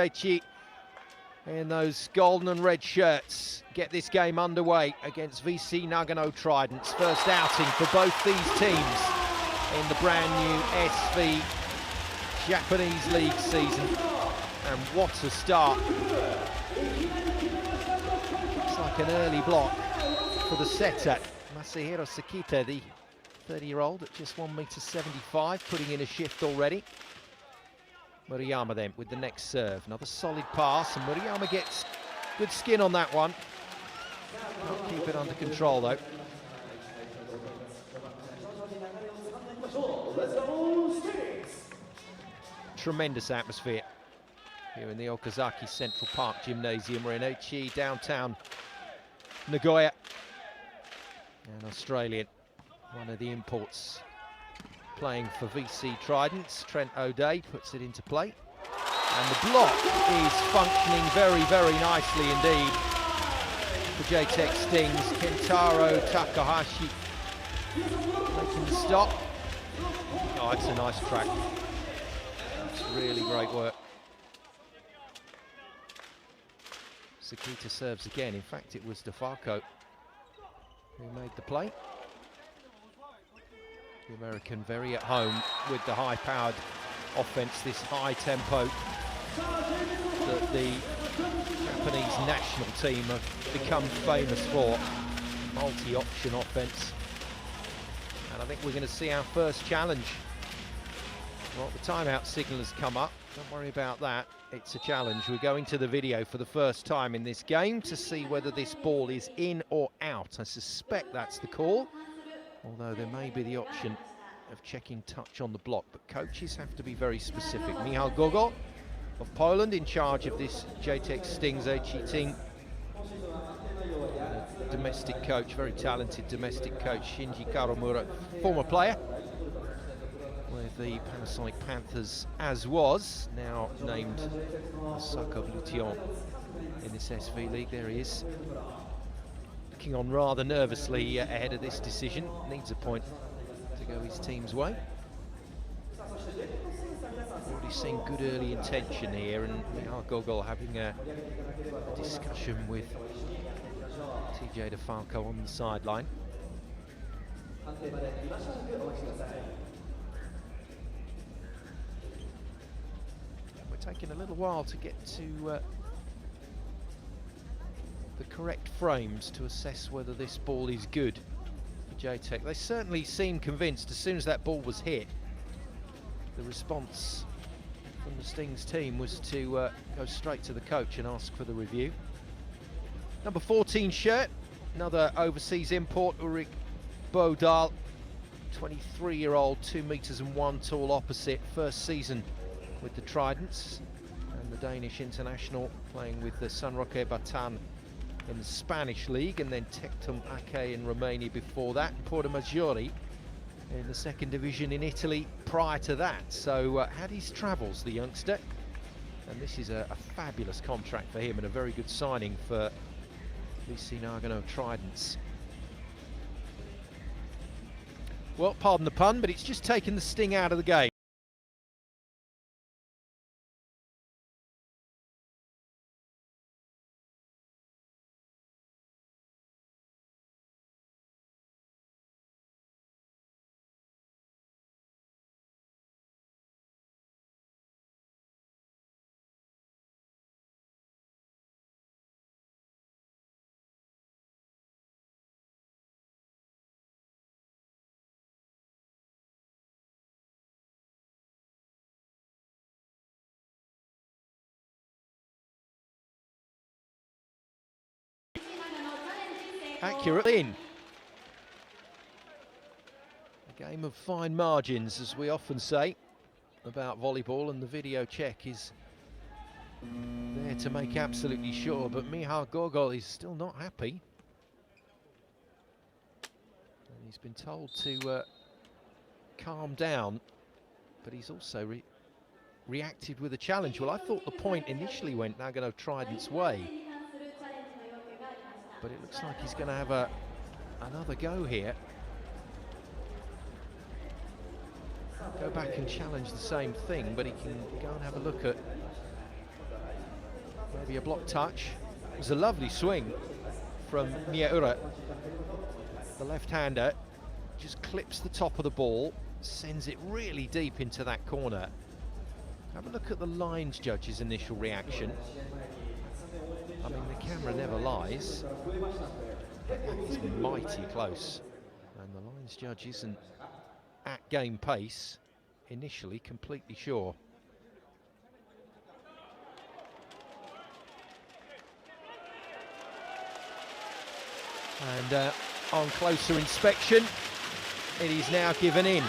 Aichi in those golden and red shirts get this game underway against VC Nagano Tridents. First outing for both these teams in the brand new SV Japanese League season. And what a start. It's like an early block for the setter. Masahiro Sekita, the 30-year-old at just 1m75, putting in a shift already. Murayama then with the next serve. Another solid pass, and Murayama gets good skin on that one. Can't keep it under control though. Tremendous atmosphere here in the Okazaki Central Park Gymnasium. We're in Aichi, downtown Nagoya. An Australian, one of the imports, playing for VC Tridents. Trent O'Day puts it into play. And the block is functioning very, very nicely indeed for Jtekt Stings. Kentaro Takahashi making the stop. Oh, it's a nice track. It's really great work. Sekita serves again. In fact, it was Defalco who made the play. The American very at home with the high-powered offense, this high tempo that the Japanese national team have become famous for. Multi-option offense. And I think we're going to see our first challenge. Well, the timeout signal has come up. Don't worry about that. It's a challenge. We're going to the video for the first time in this game to see whether this ball is in or out. I suspect that's the call, although there may be the option of checking touch on the block, but coaches have to be very specific. Michal Gogol of Poland in charge of this Jtekt Stings Aichi team. Domestic coach, very talented domestic coach, Shinji Karomura, former player with the Panasonic Panthers, as was, now named Osaka Blue Tion in this SV League. There he is, looking on rather nervously ahead of this decision. Needs a point to go his team's way. Already seen good early intention here, and Michal Gogol having a discussion with TJ Defalco on the sideline. We're taking a little while to get to the correct frames to assess whether this ball is good for Jtekt. They certainly seemed convinced as soon as that ball was hit. The response from the Stings team was to go straight to the coach and ask for the review. Number 14 shirt, another overseas import, Ulrik Bodal, 23-year-old, 2 meters and 1 tall opposite, first season with the Tridents, and the Danish international playing with the San Roque Batan in the Spanish league, and then Tectum Ake in Romania before that, and Porto Maggiore in the second division in Italy prior to that. So had his travels, the youngster, and this is a fabulous contract for him and a very good signing for VC Nagano Tridents. Well, pardon the pun, but it's just taken the sting out of the game. Accurately in. A game of fine margins, as we often say about volleyball, and the video check is there to make absolutely sure, but Michal Gogol is still not happy. And he's been told to calm down, but he's also reacted with a challenge. Well, I thought the point initially went Nagano Trident's way, but it looks like he's going to have another go here. Go back and challenge the same thing, but he can go and have a look at Maybe a block touch. It was a lovely swing from Miura. The left-hander just clips the top of the ball, sends it really deep into that corner. Have a look at the lines judge's initial reaction. I mean, the camera never lies, but that is mighty close. And the lines judge isn't at game pace, initially completely sure. And on closer inspection, it is now given in.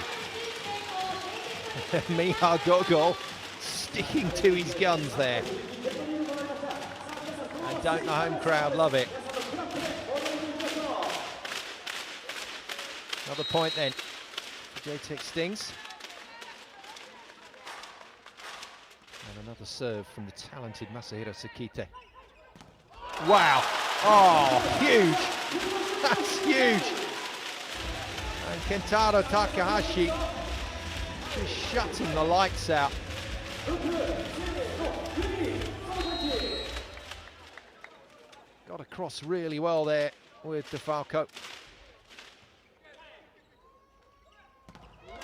Miha Gogol sticking to his guns there. And don't the home crowd love it. Another point then. Jtekt stings. And another serve from the talented Masahiro Sekita. Wow. Oh, huge. That's huge. And Kentaro Takahashi just shutting the lights out. Got across really well there with Defalco.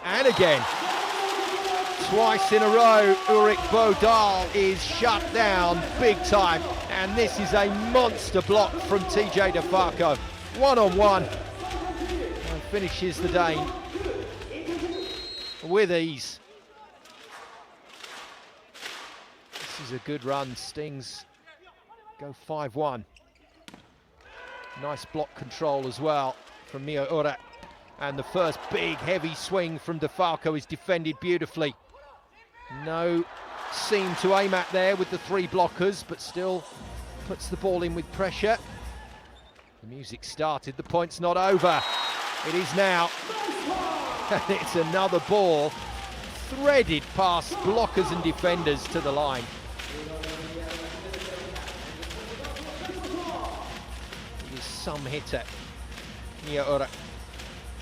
And again, twice in a row, Ulrich Bodal is shut down big time. And this is a monster block from TJ Defalco. One-on-one. And finishes the Dane with ease. This is a good run. Stings go 5-1. Nice block control as well from Miura. And the first big heavy swing from Defalco is defended beautifully. No seam to aim at there with the three blockers, but still puts the ball in with pressure. The music started, the point's not over. It is now. And it's another ball threaded past blockers and defenders to the line. He is some hitter, Miura.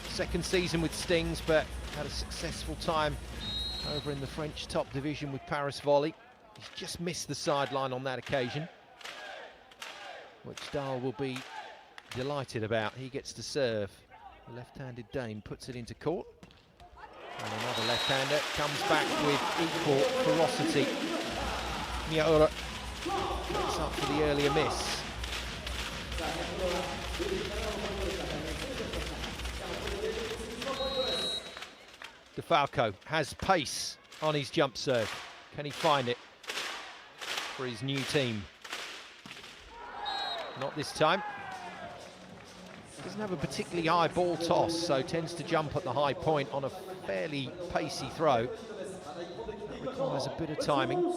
Second season with Stings, but had a successful time over in the French top division with Paris Volley. He's just missed the sideline on that occasion, which Dahl will be delighted about. He gets to serve. The left-handed Dane puts it into court. And another left-hander comes back with equal ferocity. Miura gets up for the earlier miss. Defalco has pace on his jump serve. Can he find it for his new team? Not this time. Doesn't have a particularly high ball toss, so tends to jump at the high point on a fairly pacey throw. That requires a bit of timing.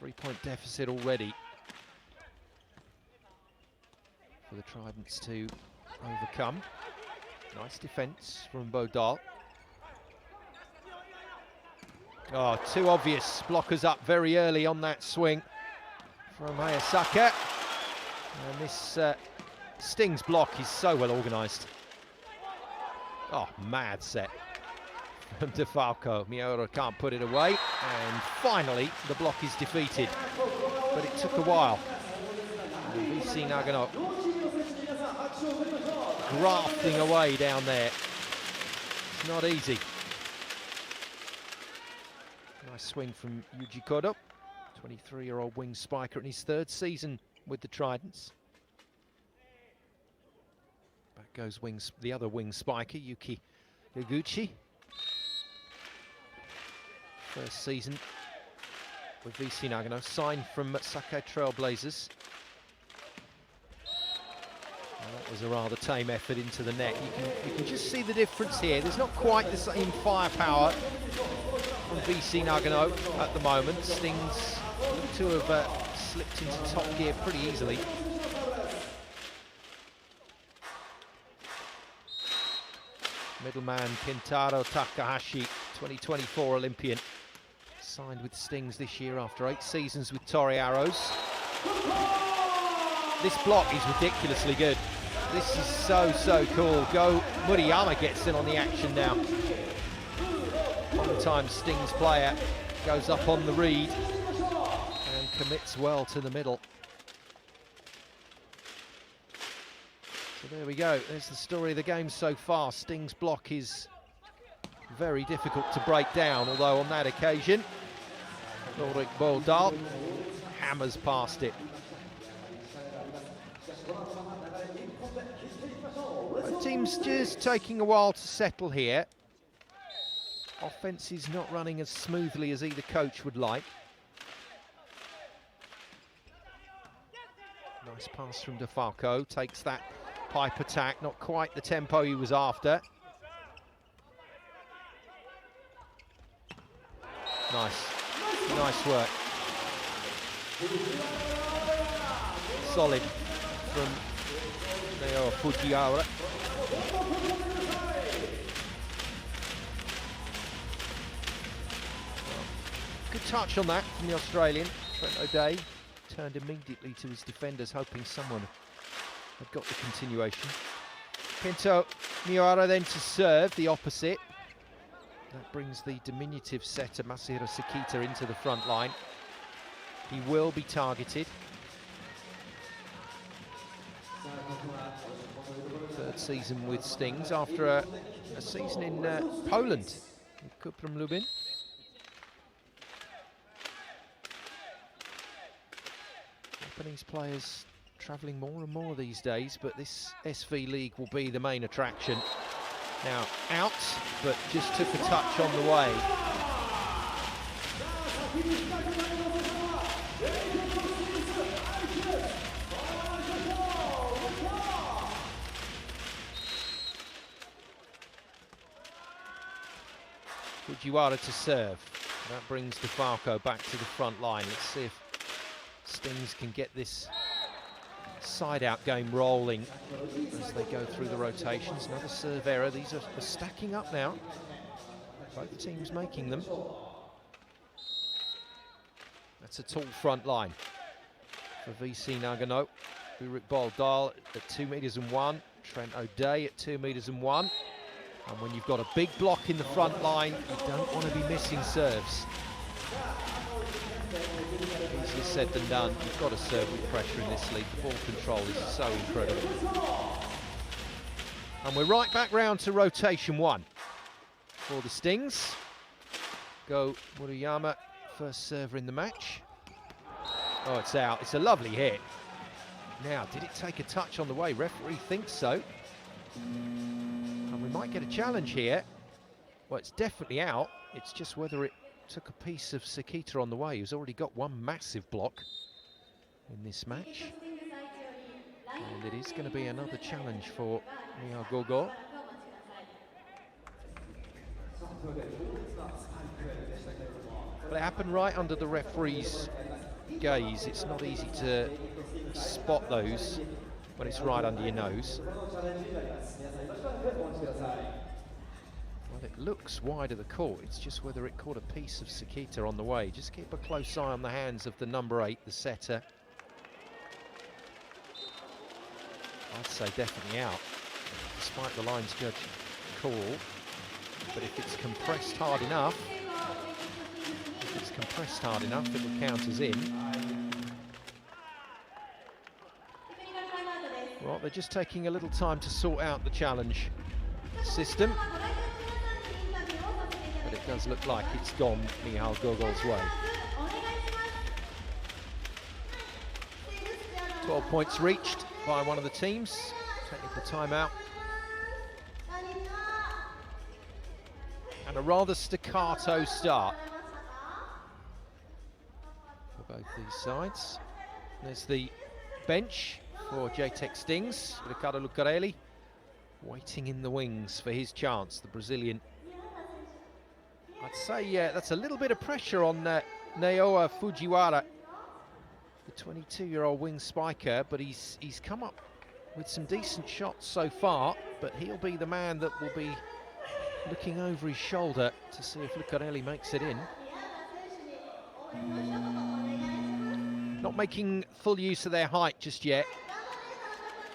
Three-point deficit already for the Tridents to overcome. Nice defense from Bodal. Oh, too obvious. Blockers up very early on that swing from Hayasaka. And this Stings block is so well organised. Oh, mad set from Defalco. Miura can't put it away. And finally, the block is defeated. But it took a while. And V.C. Nagano grafting away down there. It's not easy. Nice swing from Yuji Kodo, 23-year-old wing spiker in his third season with the Tridents. Back goes the other wing spiker, Yuki Yaguchi. First season with V.C. Nagano, signed from Sakai Trailblazers. Well, that was a rather tame effort into the net. You can just see the difference here. There's not quite the same firepower from V.C. Nagano at the moment. Stings look to have slipped into top gear pretty easily. Middleman Kentaro Takahashi, 2024 Olympian, signed with Stings this year after 8 seasons with Torii Arrows. This block is ridiculously good. This is so cool. Go Murayama gets in on the action now. Long-time Stings player goes up on the read and commits well to the middle. So there we go. There's the story of the game so far. Stings' block is very difficult to break down, although on that occasion, Ulrik Boldal hammers past it. Both teams just taking a while to settle here. Offense is not running as smoothly as either coach would like. Nice pass from Defalco, takes that pipe attack, not quite the tempo he was after. Nice work. Solid from Neo Fujiwara. Good touch on that from the Australian. Trent O'Day turned immediately to his defenders, hoping someone had got the continuation. Pinto Miura then to serve the opposite. That brings the diminutive setter Masahiro Sekita into the front line. He will be targeted. Third season with Stings after a season in Poland with Kuprum Lubin. Japanese players travelling more and more these days, but this V.League will be the main attraction. Now out, but just took a touch on the way. Fujiwara to serve. That brings Defalco back to the front line. Let's see if Stings can get this side-out game rolling as they go through the rotations. Another serve error. These are stacking up now. Both teams making them. That's a tall front line for VC Nagano. Ulrik Boldal at 2.1 m. Trent O'Day at 2.1 m. And when you've got a big block in the front line, you don't want to be missing serves. Easier said than done. You've got to serve with pressure in this league. The ball control is so incredible. And we're right back round to rotation one for the Stings. Go Murayama, first server in the match. Oh, it's out. It's a lovely hit. Now, did it take a touch on the way? Referee thinks so. And we might get a challenge here. Well, it's definitely out. It's just whether it took a piece of Sekita on the way, who's already got one massive block in this match. And it is going to be another challenge for Miyagogo. But it happened right under the referee's gaze. It's not easy to spot those when it's right under your nose. Well, it looks wide of the court. It's just whether it caught a piece of Sekita on the way. Just keep a close eye on the hands of the number 8, the setter. I'd say definitely out, despite the lines judge call. But if it's compressed hard enough, it will count as in. Well, they're just taking a little time to sort out the challenge system. But it does look like it's gone Michal Gogol's way. 12 points reached by one of the teams. Technical timeout. And a rather staccato start for both these sides. There's the bench for Jtekt Stings. Ricardo Lucarelli waiting in the wings for his chance, the Brazilian. I'd say that's a little bit of pressure on Naoya Fujiwara, the 22-year-old wing spiker, but he's come up with some decent shots so far, but he'll be the man that will be looking over his shoulder to see if Lucarelli makes it in. Not making full use of their height just yet.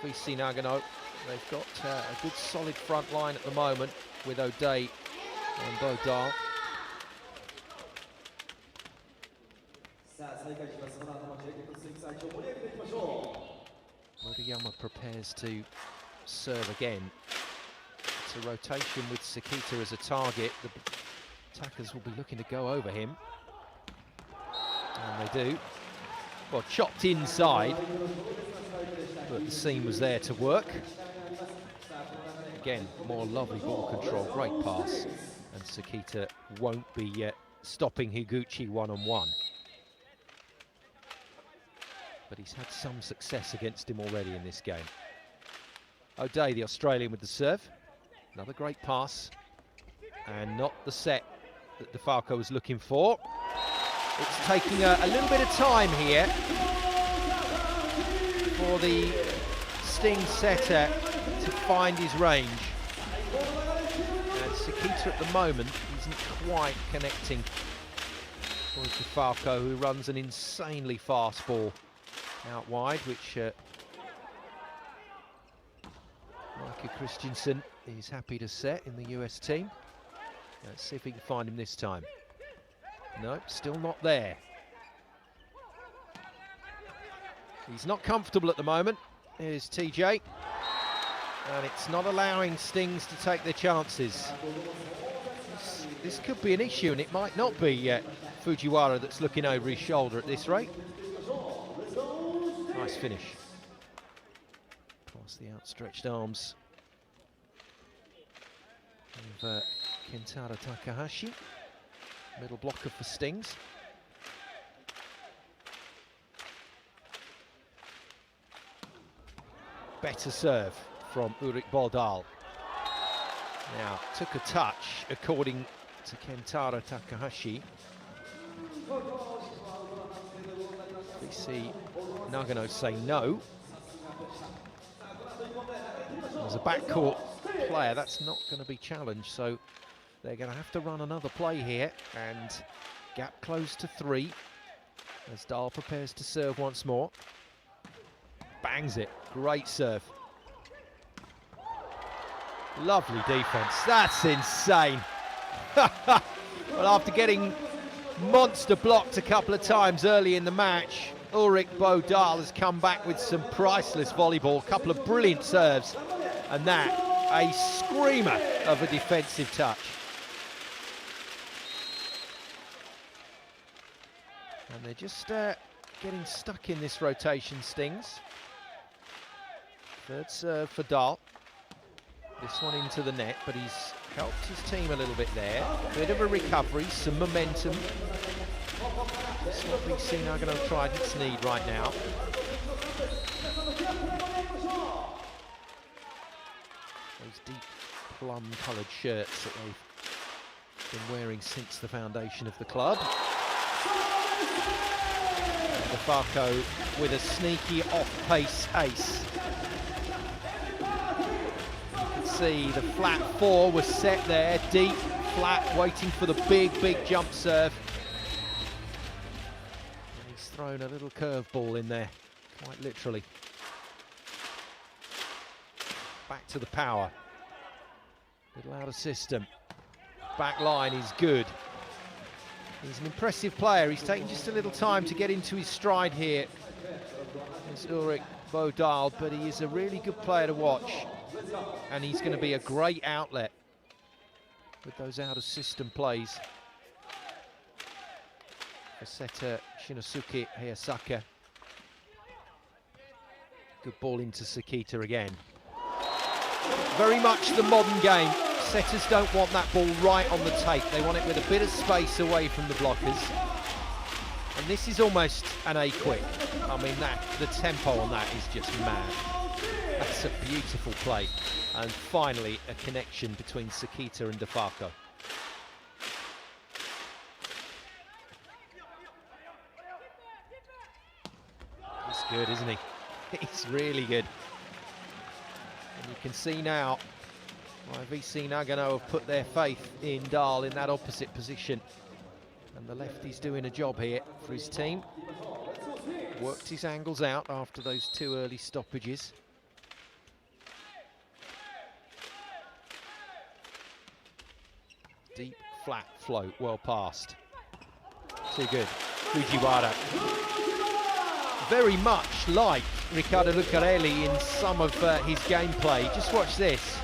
VC Nagano. They've got a good solid front line at the moment with O'Day and Bodal. Murayama prepares to serve again. It's a rotation with Sekita as a target. The attackers will be looking to go over him. And they do. Well, chopped inside, but the seam was there to work. Again, more lovely ball control, great pass. And Sekita won't be stopping Higuchi one-on-one. But he's had some success against him already in this game. O'Day, the Australian, with the serve. Another great pass. And not the set that Defalco was looking for. It's taking a little bit of time here for the Sting setter to find his range. And Sekita at the moment isn't quite connecting with Defalco, who runs an insanely fast ball out wide, which Micah Christensen is happy to set in the US team. Let's see if we can find him this time. Nope, still not there. He's not comfortable at the moment. Here's TJ. And it's not allowing Stings to take their chances. This could be an issue, and it might not be Fujiwara that's looking over his shoulder at this rate. Nice finish. Past the outstretched arms of Kentaro Takahashi. Middle blocker for Stings. Better serve from Ulrich Bodal. Now, took a touch, according to Kentaro Takahashi. We see Nagano say no. As a backcourt player, that's not going to be challenged, so they're going to have to run another play here, and gap closed to 3 as Dahl prepares to serve once more. Bangs it, great serve. Lovely defense, that's insane. Well, after getting monster blocked a couple of times early in the match, Ulrich Bodal has come back with some priceless volleyball, a couple of brilliant serves, and that, a screamer of a defensive touch. And they're just getting stuck in this rotation, Stings. Third serve for Dahl. This one into the net, but he's helped his team a little bit there. Bit of a recovery, some momentum. That's what VC Nagano Tridents need right now. Those deep plum-coloured shirts that they've been wearing since the foundation of the club. Defalco with a sneaky off-pace ace. You can see the flat 4 was set there, deep, flat, waiting for the big jump serve. And he's thrown a little curveball in there, quite literally. Back to the power. Little out of system. Back line is good. He's an impressive player. He's taken just a little time to get into his stride here. It's Ulrich Bodal, but he is a really good player to watch. And he's going to be a great outlet with those out-of-system plays. For setter Shinosuke Hayasaka. Good ball into Sekita again. Very much the modern game. Setters don't want that ball right on the tape. They want it with a bit of space away from the blockers. And this is almost an A-quick. I mean, the tempo on that is just mad. That's a beautiful play. And finally, a connection between Sekita and Defalco. He's good, isn't he? He's really good. And you can see now why VC Nagano have put their faith in Dahl in that opposite position. And the lefty's doing a job here for his team. Worked his angles out after those 2 early stoppages. Deep, flat float, well passed. Too good. Fujiwara. Very much like Riccardo Lucarelli in some of his gameplay. Just watch this.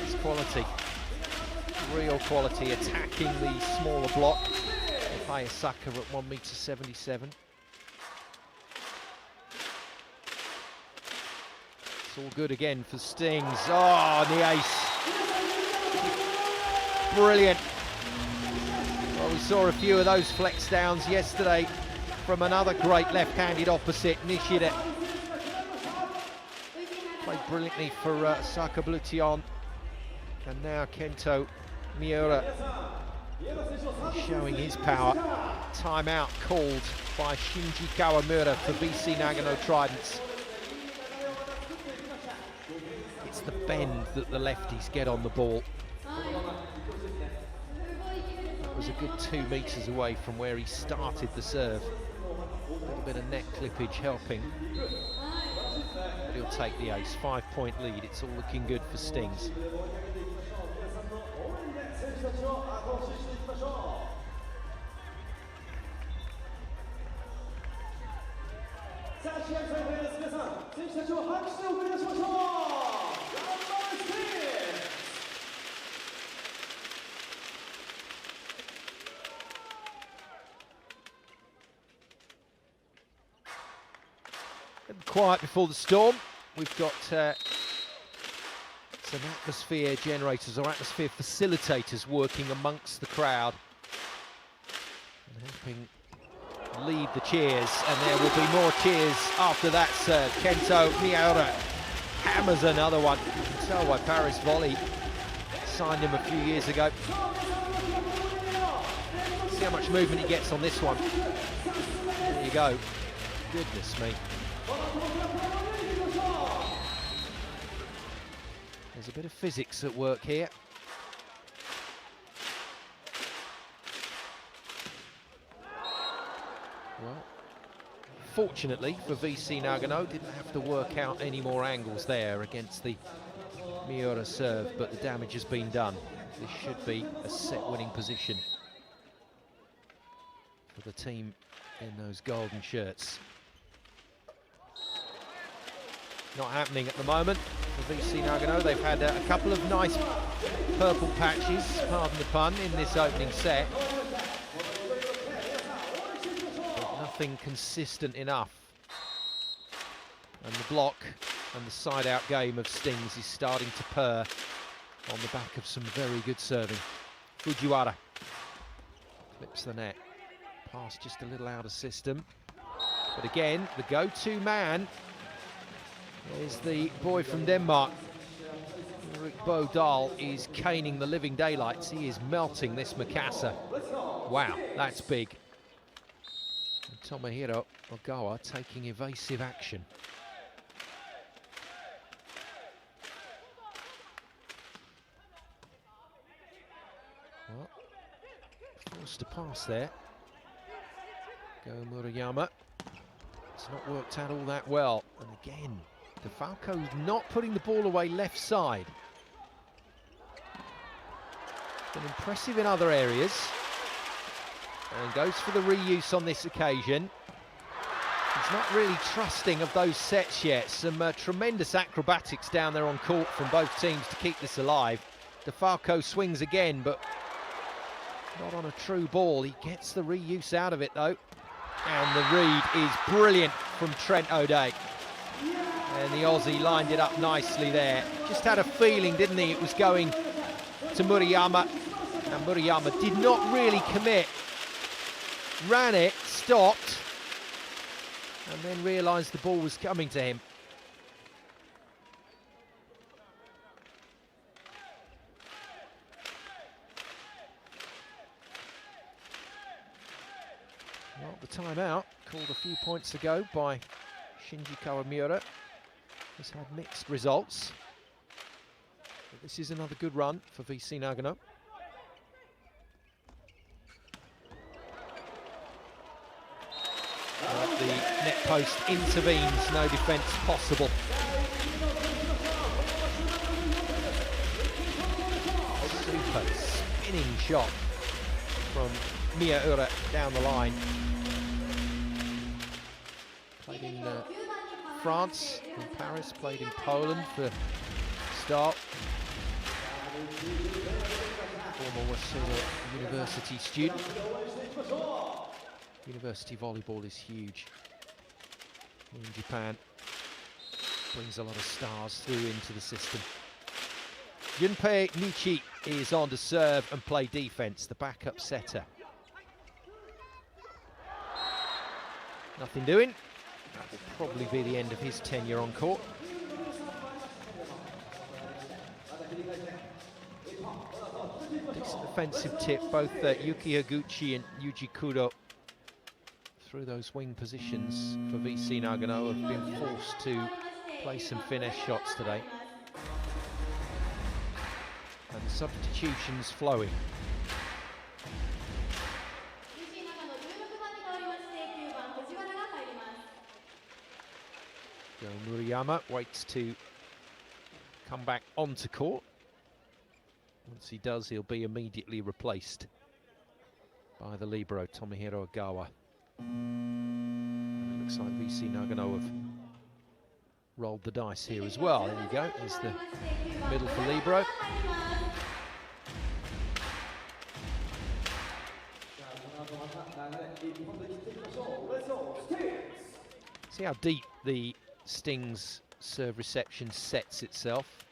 It's quality. Real quality, attacking the smaller block. Hayasaka at 1.77 meters. It's all good again for Stings. Oh, and the ace. Brilliant. Well, we saw a few of those flex downs yesterday from another great left-handed opposite, Nishida. Played brilliantly for Saka Blution. And now Kento Miura showing his power. Timeout called by Shinji Kawamura for VC Nagano Tridents. It's the bend that the lefties get on the ball. That was a good 2 meters away from where he started the serve. A little bit of net clippage helping. But he'll take the ace. 5-point lead. It's all looking good for Stings. And quiet before the storm. We've got some atmosphere generators or atmosphere facilitators working amongst the crowd and helping lead the cheers, and there will be more cheers after that serve. Kento Miura hammers another one. You can tell why Paris Volley signed him a few years ago. See how much movement he gets on this one. There you go. Goodness me. There's a bit of physics at work here. Well, fortunately for VC Nagano, didn't have to work out any more angles there against the Miura serve, but the damage has been done. This should be a set winning position for the team in those golden shirts. Not happening at the moment for VC Nagano. They've had a couple of nice purple patches, pardon the pun, in this opening set. Nothing consistent enough, and the block and the side-out game of Stings is starting to purr on the back of some very good serving. Fujiwara clips the net, pass just a little out of system, but again the go-to man is the boy from Denmark. Ulrik Bodal is caning the living daylights. He is melting this Mikasa. Wow, that's big. Tomohiro Ogawa taking evasive action. Well, forced to pass there. Go Murayama. It's not worked out all that well. And again, Defalco's not putting the ball away left side. Been impressive in other areas. And goes for the reuse on this occasion. He's not really trusting of those sets yet. Some tremendous acrobatics down there on court from both teams to keep this alive. Defalco swings again, but not on a true ball. He gets the reuse out of it, though. And the read is brilliant from Trent O'Day. And the Aussie lined it up nicely there. Just had a feeling, didn't he? It was going to Murayama. And Murayama did not really commit. Ran it, stopped, and then realised the ball was coming to him. Well, the timeout, called a few points ago by Shinji Kawamura, has had mixed results. But this is another good run for VC Nagano. The net post intervenes, no defence possible. Super spinning shot from Miyaura down the line. Played in France, in Paris, played in Poland for start. Former Waseda University student. University volleyball is huge in Japan. Brings a lot of stars through into the system. Junpei Nichi is on to serve and play defense, the backup setter. Nothing doing. That will probably be the end of his tenure on court. Decent offensive tip, both Yuki Higuchi and Yuji Kudo through those wing positions for VC Nagano have been forced to play some finesse shots today. And the substitutions flowing. Joe Murayama waits to come back onto court. Once he does, he'll be immediately replaced by the libero, Tomohiro Ogawa. And it looks like VC Nagano have rolled the dice here as well. There you go, there's the middle for libero. See how deep the Sting's serve reception sets itself.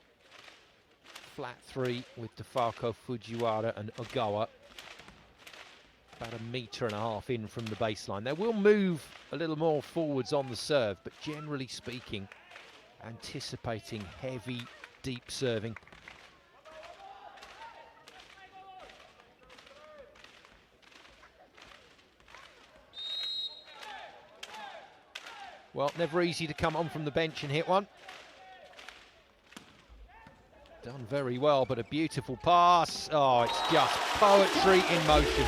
Flat three with Defalco, Fujiwara and Ogawa. About 1.5 meters in from the baseline. They will move a little more forwards on the serve, but generally speaking, anticipating heavy, deep serving. Well, never easy to come on from the bench and hit one. Done very well, but a beautiful pass. Oh, it's just poetry in motion.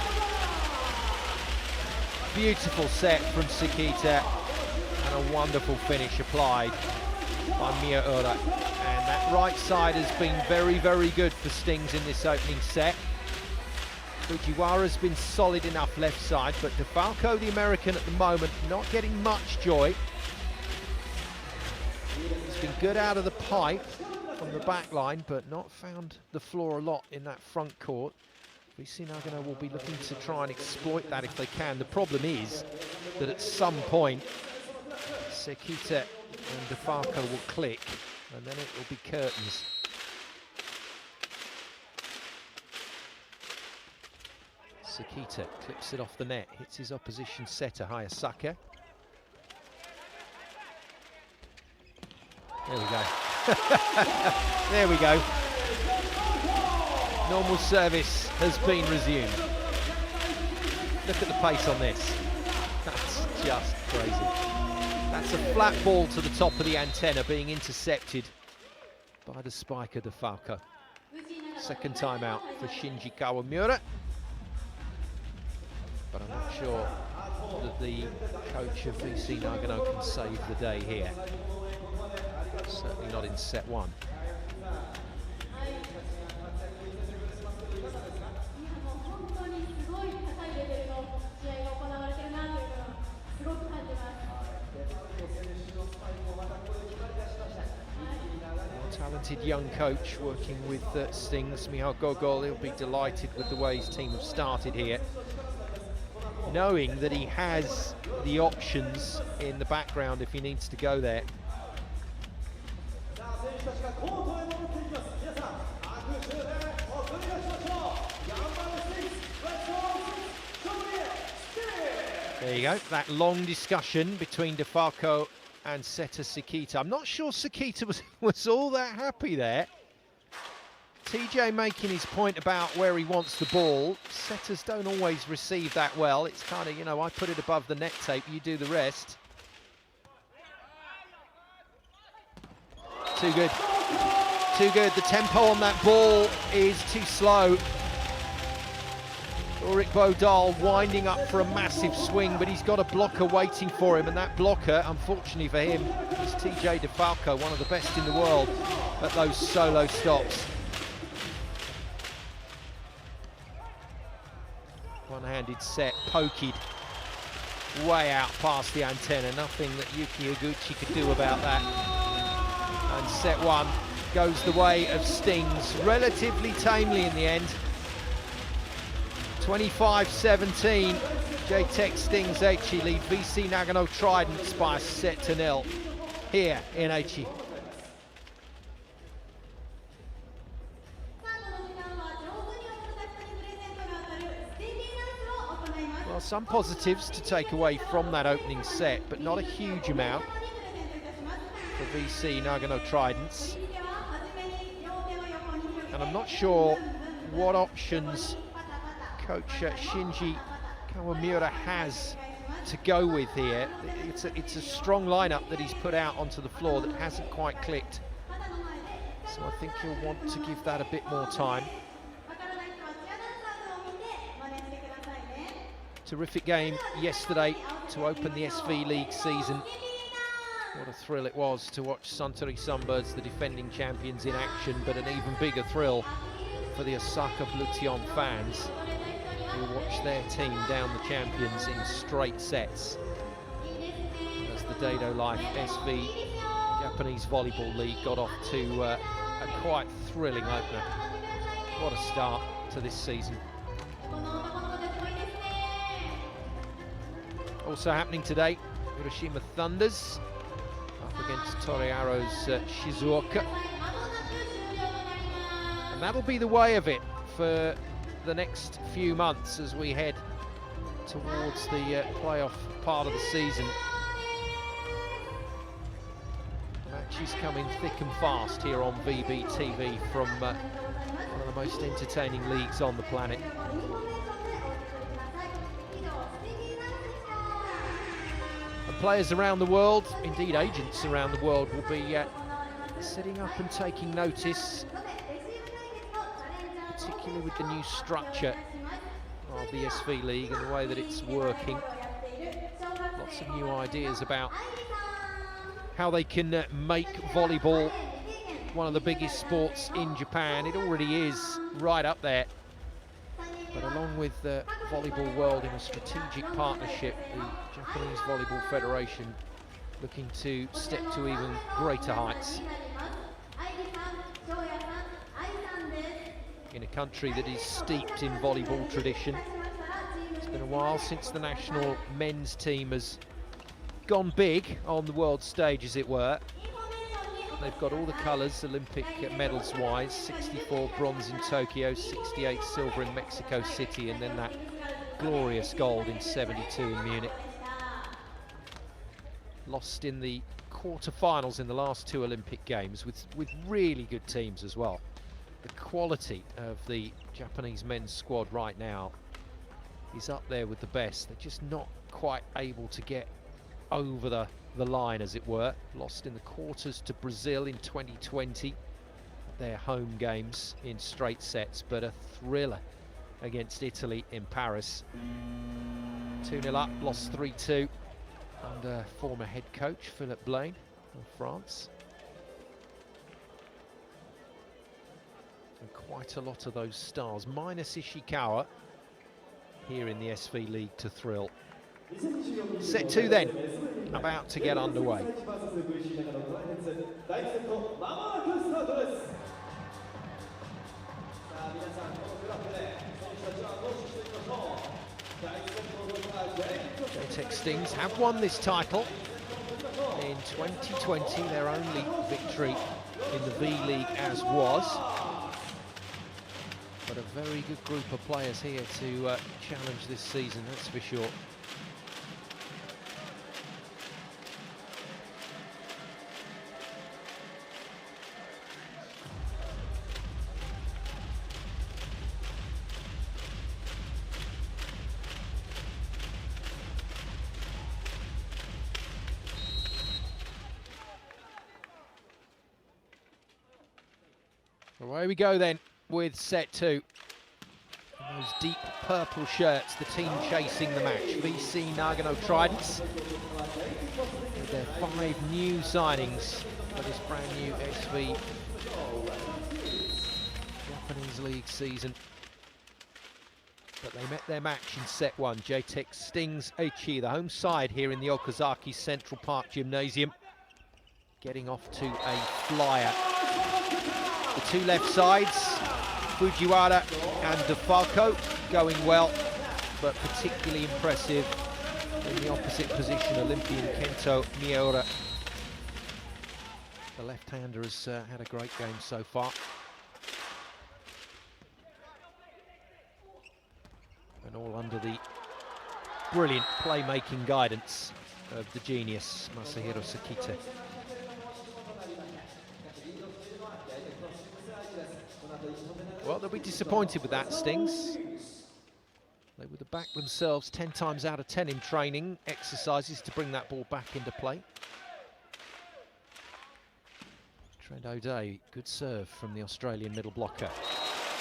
Beautiful set from Sekita and a wonderful finish applied by Miyaura. And that right side has been very, very good for Stings in this opening set. Fujiwara's been solid enough left side, but Defalco, the American at the moment, not getting much joy. He's been good out of the pipe from the back line, but not found the floor a lot in that front court. VC Nagano will be looking to try and exploit that if they can. The problem is that at some point, Sekita and Defalco will click, and then it will be curtains. Sekita clips it off the net, hits his opposition setter, Hayasaka. There we go. There we go. Normal service has been resumed. Look at the pace on this. That's just crazy. That's a flat ball to the top of the antenna being intercepted by the spiker Defalco. Second time out for Shinji Kawamura. But I'm not sure that the coach of VC Nagano can save the day here. Certainly not in set one. Talented young coach working with Stings, Michal Gogol. He'll be delighted with the way his team have started here, knowing that he has the options in the background if he needs to go there. There you go, that long discussion between Defalco and setter Sekita. I'm not sure Sekita was all that happy there. TJ making his point about where he wants the ball. Setters don't always receive that well. It's kind of, you know, I put it above the net tape, you do the rest. Too good. Too good. The tempo on that ball is too slow. Ulrich Bodal winding up for a massive swing, but he's got a blocker waiting for him, and that blocker, unfortunately for him, is TJ Defalco, one of the best in the world at those solo stops. One-handed set, poked way out past the antenna. Nothing that Yuki Oguchi could do about that. And set one goes the way of Stings, relatively tamely in the end. 25-17, Jtekt Stings Aichi lead VC Nagano Tridents by a set to 0 here in Aichi. Well, some positives to take away from that opening set, but not a huge amount for VC Nagano Tridents. And I'm not sure what options coach Shinji Kawamura has to go with here. It's a strong lineup that he's put out onto the floor that hasn't quite clicked. So I think he'll want to give that a bit more time. Terrific game yesterday to open the V.League season. What a thrill it was to watch Suntory Sunbirds, the defending champions, in action, but an even bigger thrill for the Osaka Blue-Tion fans who watched their team down the champions in straight sets. As the Dado Life SV Japanese Volleyball League got off to a quite thrilling opener. What a start to this season. Also happening today, Hiroshima Thunders up against Torearo's Shizuoka. And that'll be the way of it for the next few months as we head towards the playoff part of the season. Matches coming thick and fast here on VBTV from one of the most entertaining leagues on the planet. Players around the world, indeed agents around the world, will be sitting up and taking notice, particularly with the new structure of the SV League and the way that it's working. Lots of new ideas about how they can make volleyball one of the biggest sports in Japan. It already is right up there. But along with the volleyball world in a strategic partnership, the Japanese Volleyball Federation looking to step to even greater heights. In a country that is steeped in volleyball tradition. It's been a while since the national men's team has gone big on the world stage, as it were. They've got all the colours, Olympic medals-wise, 64 bronze in Tokyo, 68 silver in Mexico City, and then that glorious gold in 72 in Munich. Lost in the quarter-finals in the last two Olympic Games with really good teams as well. The quality of the Japanese men's squad right now is up there with the best. They're just not quite able to get over the line, as it were. Lost in the quarters to Brazil in 2020, their home games in straight sets, but a thriller against Italy in Paris. 2-0 up, lost 3-2 under former head coach Philippe Blaine of France. And quite a lot of those stars, minus Ishikawa, here in the SV League to thrill. Set two then, about to get underway. Jtekt Stings have won this title in 2020, their only victory in the V-League as was. But a very good group of players here to challenge this season, that's for sure. Away we go then with set two. And those deep purple shirts, the team chasing the match. VC Nagano Tridents with their 5 new signings for this brand new SV Japanese League season. But they met their match in set one. Jtekt stings Aichi, the home side here in the Okazaki Central Park Gymnasium, getting off to a flyer. The two left sides, Fujiwara and Defalco, going well, but particularly impressive in the opposite position, Olympian Kento Miura. The left-hander has had a great game so far. And all under the brilliant playmaking guidance of the genius, Masahiro Sekita. Well, they'll be disappointed with that, Stings. They would have backed themselves 10 times out of 10 in training exercises to bring that ball back into play. Trent O'Day, good serve from the Australian middle blocker,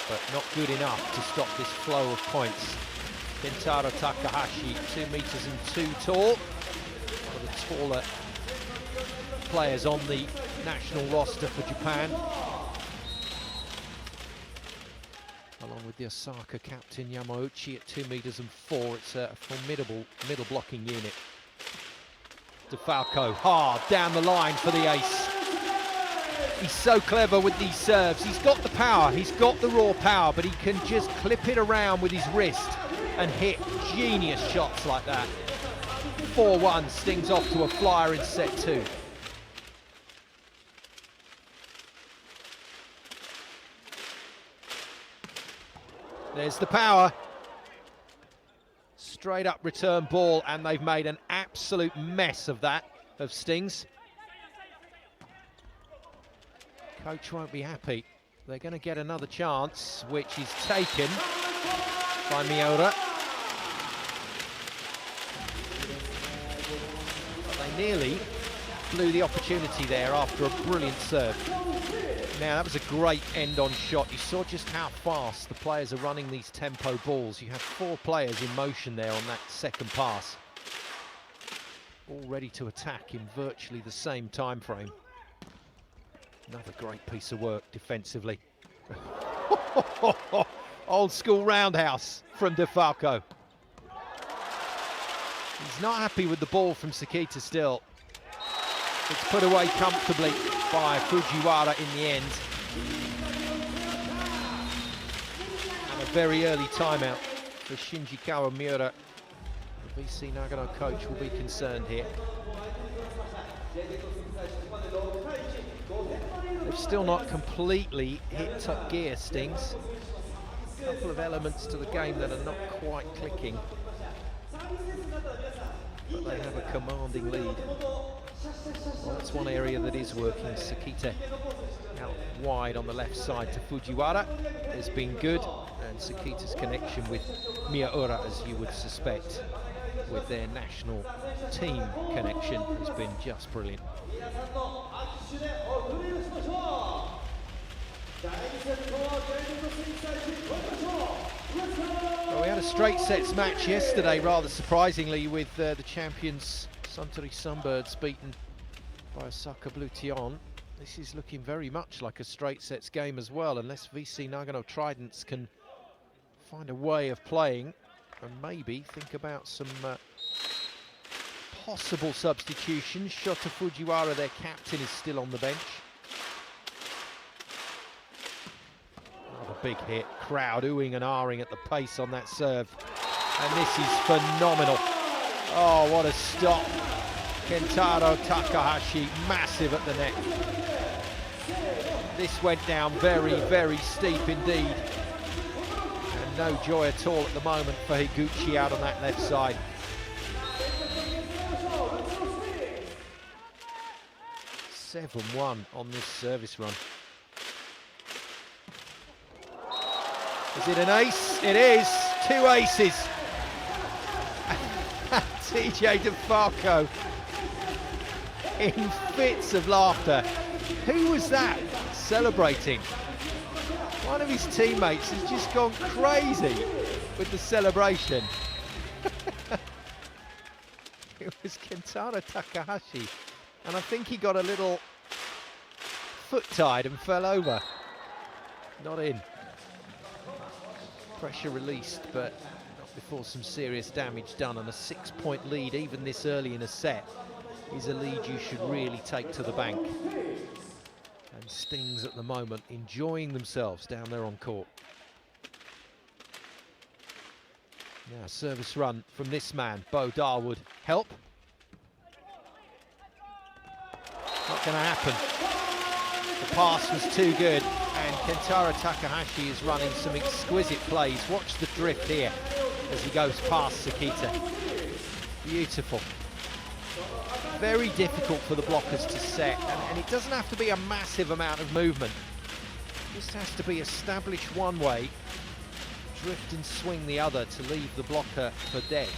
but not good enough to stop this flow of points. Kentaro Takahashi, 2 meters and 2 tall, one of the taller players on the national roster for Japan, along with the Osaka captain Yamauchi at 2 meters and 4. It's a formidable middle blocking unit. Defalco hard down the line for the ace. He's so clever with these serves. He's got the power, he's got the raw power, but he can just clip it around with his wrist and hit genius shots like that. 4-1, Stings off to a flyer in set 2. There's the power. Straight up return ball, and they've made an absolute mess of that, of Stings. Coach won't be happy. They're going to get another chance, which is taken by Miura. But they nearly blew the opportunity there after a brilliant serve. Now, that was a great end-on shot. You saw just how fast the players are running these tempo balls. You have 4 players in motion there on that second pass, all ready to attack in virtually the same time frame. Another great piece of work defensively. Old school roundhouse from Defalco. He's not happy with the ball from Sekita still. It's put away comfortably by Fujiwara in the end. And a very early timeout for Shinji Kawamura. The VC Nagano coach will be concerned here. They've still not completely hit top gear, Stings. A couple of elements to the game that are not quite clicking. But they have a commanding lead. Well, that's one area that is working. Sekita out wide on the left side to Fujiwara has been good, and Sekita's connection with Miura, as you would suspect, with their national team connection, has been just brilliant. Well, we had a straight sets match yesterday, rather surprisingly, with the champions Suntory Sunbirds beaten by Osaka Blue Tion. This is looking very much like a straight sets game as well, unless VC Nagano Tridents can find a way of playing and maybe think about some possible substitutions. Shota Fujiwara, their captain, is still on the bench. Another big hit. Crowd oohing and ahhing at the pace on that serve. And this is phenomenal. Oh, what a stop. Kentaro Takahashi, massive at the neck. This went down very, very steep indeed. And no joy at all at the moment for Higuchi out on that left side. (7-1) on this service run. Is it an ace? It is. 2 aces. TJ Defalco in fits of laughter. Who was that celebrating? One of his teammates has just gone crazy with the celebration. It was Kentaro Takahashi, and I think he got a little foot tied and fell over. Not in. Pressure released, but not before some serious damage done, and a 6-point lead, even this early in a set, is a lead you should really take to the bank. And Stings at the moment enjoying themselves down there on court. Now service run from this man, Bo Darwood. Help? Not going to happen. The pass was too good, and Kentaro Takahashi is running some exquisite plays. Watch the drift here as he goes past Sekita. Beautiful. Very difficult for the blockers to set, and it doesn't have to be a massive amount of movement. It just has to be established one way, drift and swing the other to leave the blocker for dead.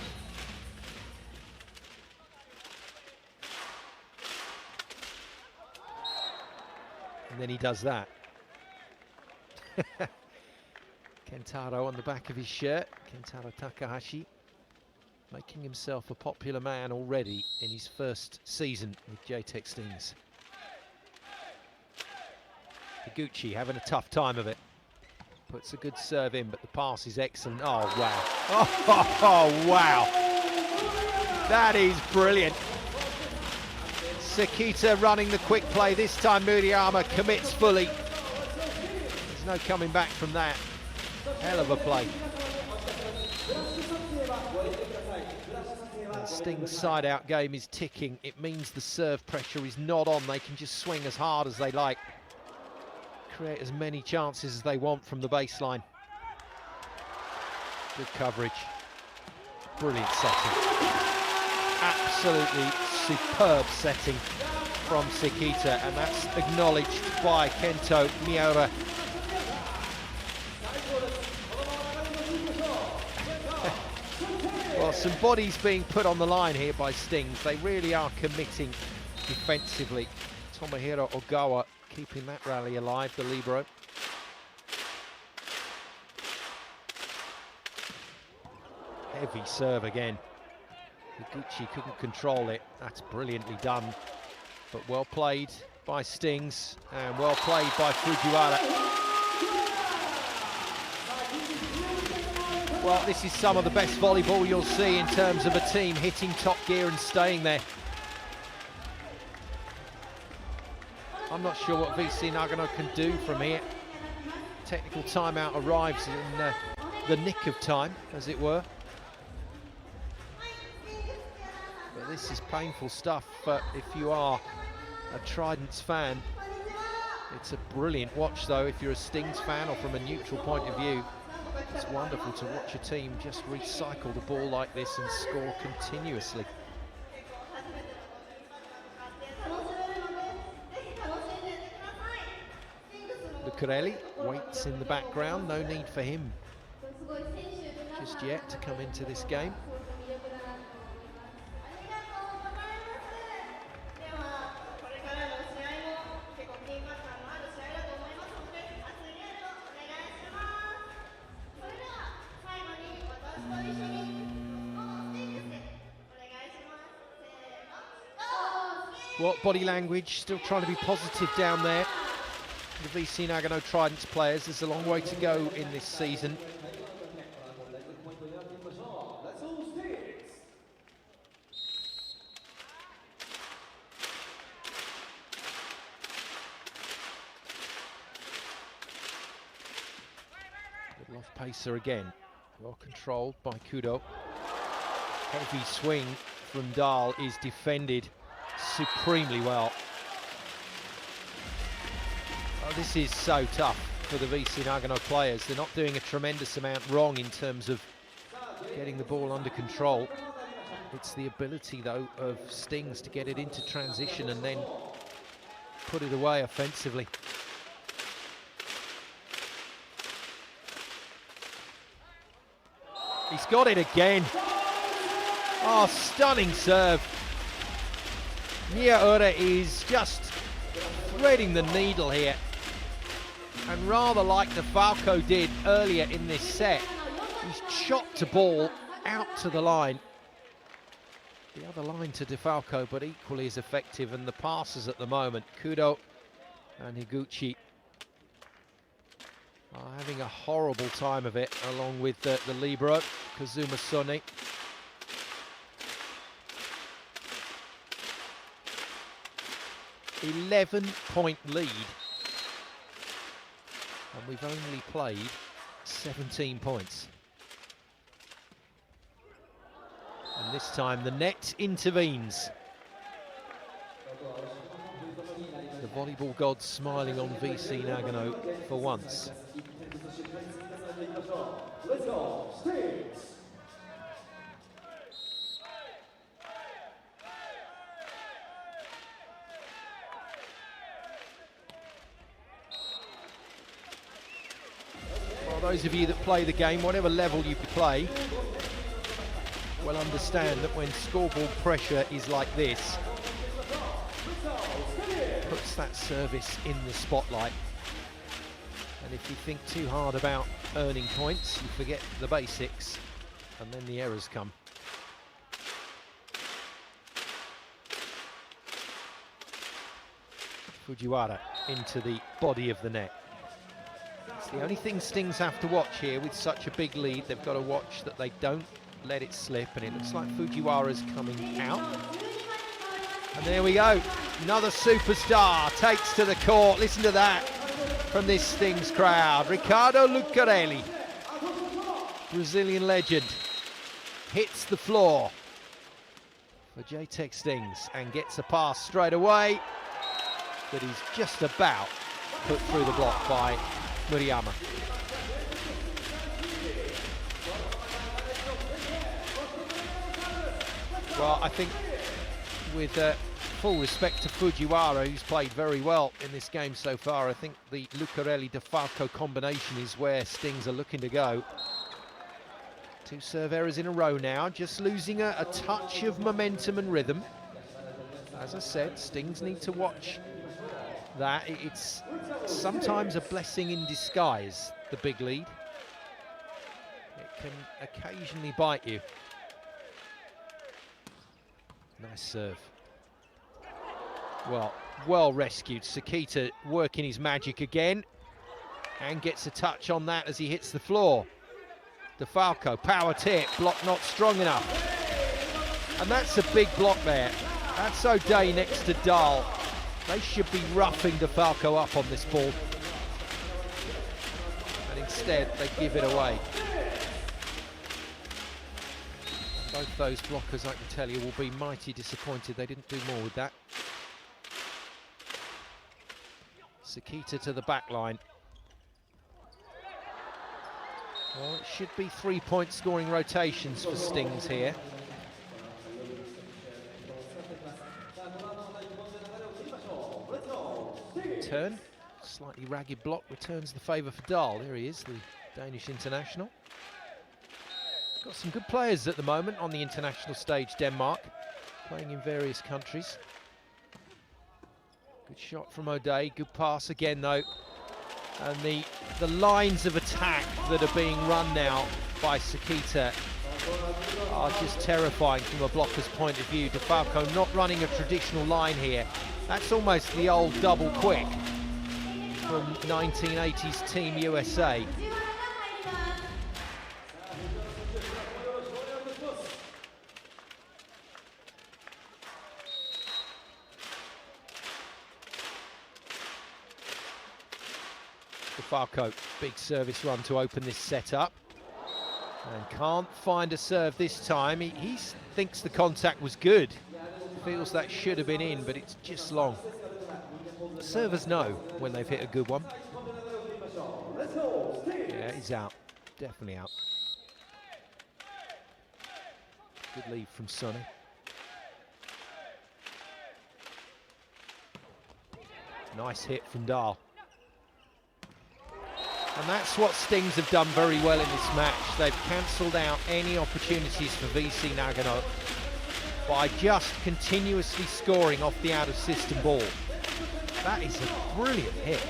And then he does that. Kentaro on the back of his shirt, Kentaro Takahashi, making himself a popular man already in his first season with Jtekt Stings. Higuchi having a tough time of it. Puts a good serve in, but the pass is excellent. Oh, wow. Oh, wow. That is brilliant. Sekita running the quick play. This time Murayama commits fully. There's no coming back from that. Hell of a play. Sting's side-out game is ticking. It means the serve pressure is not on. They can just swing as hard as they like. Create as many chances as they want from the baseline. Good coverage. Brilliant setting. Absolutely superb setting from Sekita, and that's acknowledged by Kento Miura. Well, some bodies being put on the line here by Stings. They really are committing defensively. Tomohiro Ogawa keeping that rally alive, the libero. Heavy serve again. Higuchi couldn't control it. That's brilliantly done, but well played by Stings and well played by Fujiwara. Well, this is some of the best volleyball you'll see in terms of a team hitting top gear and staying there. I'm not sure what VC Nagano can do from here. Technical timeout arrives in the nick of time, as it were. But this is painful stuff if you are a Tridents fan. It's a brilliant watch, though, if you're a Stings fan or from a neutral point of view. It's wonderful to watch a team just recycle the ball like this and score continuously. Lucarelli waits in the background, no need for him just yet to come into this game. What body language, still trying to be positive down there. The VC Nagano Tridents players, there's a long way to go in this season. Good off pacer again, well controlled by Kudo. Heavy swing from Dahl is defended supremely well. Oh, this is so tough for the VC Nagano players. They're not doing a tremendous amount wrong in terms of getting the ball under control. It's the ability, though, of Stings to get it into transition and then put it away offensively. He's got it again. Oh, stunning serve. Miura is just threading the needle here. And rather like Defalco did earlier in this set, he's chopped the ball out to the line. The other line to Defalco, but equally as effective. And the passes at the moment, Kudo and Higuchi. are having a horrible time of it, along with the libero, Kazuma Sonny. "11-point lead, and we've only played 17 points. And this time the net intervenes. The volleyball gods smiling on VC Nagano for once. Let's go, Tridents! Well, those of you that play the game, whatever level you play, will understand that when scoreboard pressure is like this, it puts that service in the spotlight. And if you think too hard about earning points, you forget the basics, and then the errors come. Fujiwara into the body of the net. It's the only thing Stings have to watch here with such a big lead. They've got to watch that they don't let it slip, and it looks like Fujiwara's coming out. And there we go, another superstar takes to the court. Listen to that from this Stings crowd. Ricardo Lucarelli, Brazilian legend, hits the floor for Jtekt Stings and gets a pass straight away that he's just about put through the block by Murayama. Well, I think with full respect to Fujiwara, who's played very well in this game so far, I think the Lucarelli-Defalco combination is where Stings are looking to go. 2 serve errors in a row now, just losing a touch of momentum and rhythm. As I said, Stings need to watch that. It's sometimes a blessing in disguise, the big lead. It can occasionally bite you. Nice serve. Well rescued. Sekita working his magic again and gets a touch on that as he hits the floor. Defalco, power tip, block not strong enough. And that's a big block there. That's O'Day next to Dahl. They should be roughing Defalco up on this ball. And instead, they give it away. Both those blockers, I can tell you, will be mighty disappointed they didn't do more with that. Sekita to the back line. Well, it should be 3-point scoring rotations for Stings here. Turn, slightly ragged block, returns the favour for Dahl. There he is, the Danish international. Got some good players at the moment on the international stage, Denmark, playing in various countries. Good shot from O'Day, good pass again though. And the lines of attack that are being run now by Sekita are just terrifying from a blocker's point of view. Defalco not running a traditional line here. That's almost the old double quick from 1980s Team USA. Defalco, big service run to open this set up. And can't find a serve this time. He thinks the contact was good. Feels that should have been in, but it's just long. Servers know when they've hit a good one. Yeah, he's out. Definitely out. Good lead from Sonny. Nice hit from Dahl. And that's what Stings have done very well in this match. They've cancelled out any opportunities for VC Nagano by just continuously scoring off the out-of-system ball. That is a brilliant hit.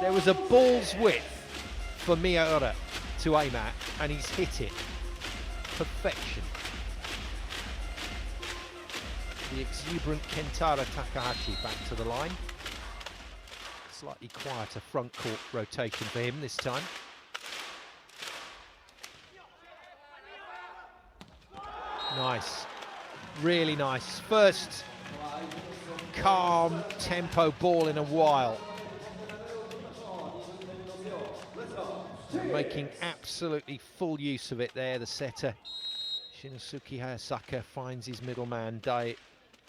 There was a ball's width for Miura to aim at, and he's hit it. Perfection. The exuberant Kentaro Takahashi back to the line. Slightly quieter front court rotation for him this time. Nice, really nice. First calm tempo ball in a while. Making absolutely full use of it there, the setter. Shinosuke Hayasaka finds his middleman, Dai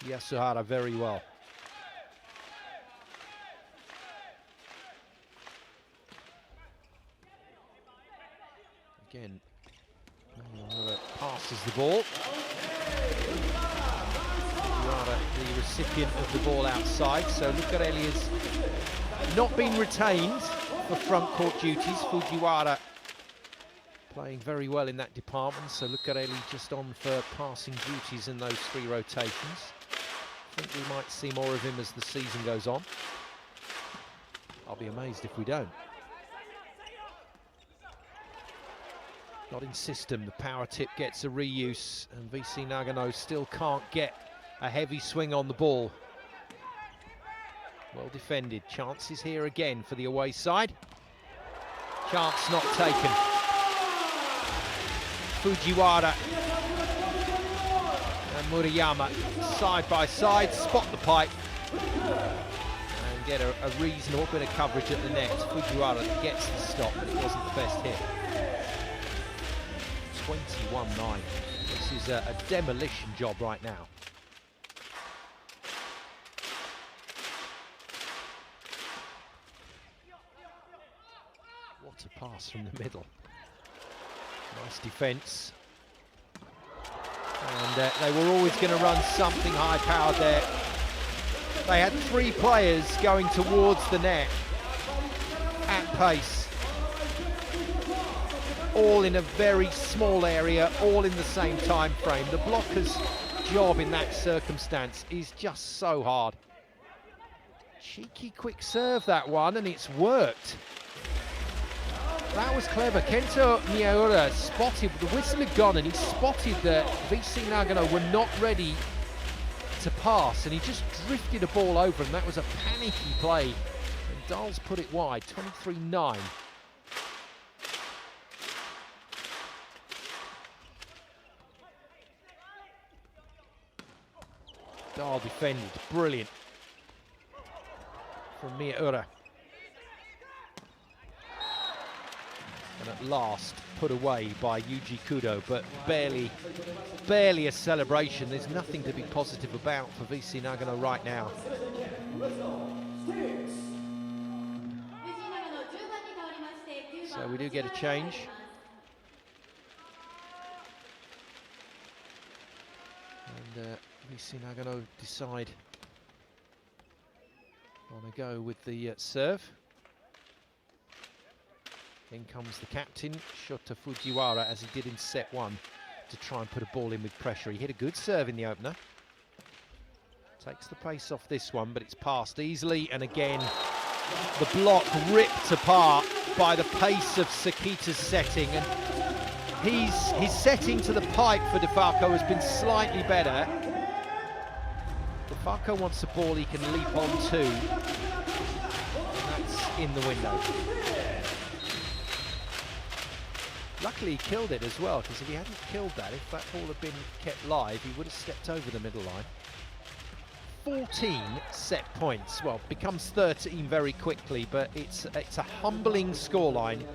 Yasuhara, very well. Again, passes the ball. Fujiwara, the recipient of the ball outside, so Lucarelli has not been retained for front court duties. Fujiwara playing very well in that department, so Lucarelli just on for passing duties in those 3 rotations. I think we might see more of him as the season goes on. I'll be amazed if we don't. Not in system, the power tip gets a reuse, and VC Nagano still can't get a heavy swing on the ball. Well defended, chances here again for the away side. Chance not taken. Fujiwara and Murayama side by side, spot the pipe and get a reasonable bit of coverage at the net. Fujiwara gets the stop, but it wasn't the best hit. 21-9. This is a demolition job right now. What a pass from the middle. Nice defence. And they were always going to run something high-powered there. They had 3 players going towards the net at pace. All in a very small area, all in the same time frame. The blocker's job in that circumstance is just so hard. Cheeky quick serve, that one, and it's worked. That was clever. Kento Miyaura spotted, the whistle had gone, and he spotted that VC Nagano were not ready to pass, and he just drifted a ball over, and that was a panicky play. And Dahl's put it wide, 23-9. Dahl defended, brilliant from Miyaura. And at last put away by Yuji Kudo, but barely a celebration. There's nothing to be positive about for VC Nagano right now. So we do get a change. And VC Nagano decide on a go with the serve. In comes the captain, Shota Fujiwara, as he did in set 1, to try and put a ball in with pressure. He hit a good serve in the opener. Takes the pace off this one, but it's passed easily. And again, the block ripped apart by the pace of Sekita's setting. And his setting to the pipe for Defalco has been slightly better. Defalco wants a ball he can leap on to. And that's in the window. Luckily he killed it as well, because if he hadn't killed that, if that ball had been kept live, he would have stepped over the middle line. 14 set points, well, becomes 13 very quickly, but it's a humbling scoreline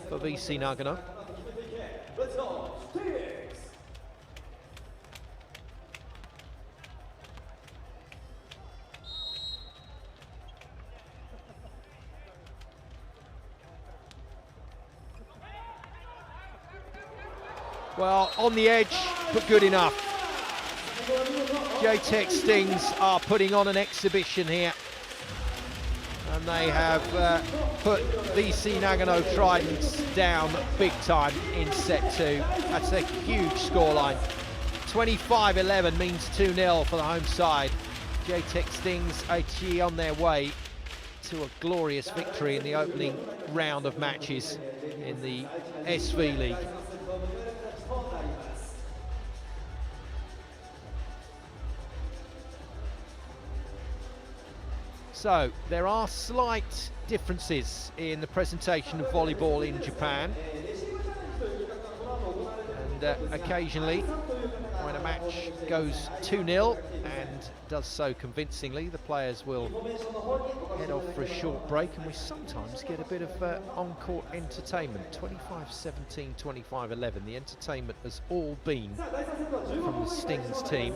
for VC Nagano. Well, on the edge, but good enough. Jtekt Stings are putting on an exhibition here. And they have put VC Nagano Tridents down big time in set 2. That's a huge scoreline. 25-11 means 2-0 for the home side. Jtekt Stings, Aichi on their way to a glorious victory in the opening round of matches in the V.League. So there are slight differences in the presentation of volleyball in Japan, and occasionally when a match goes 2-0 and does so convincingly, the players will head off for a short break, and we sometimes get a bit of on-court entertainment. 25-17, 25-11. The entertainment has all been from the Stings team.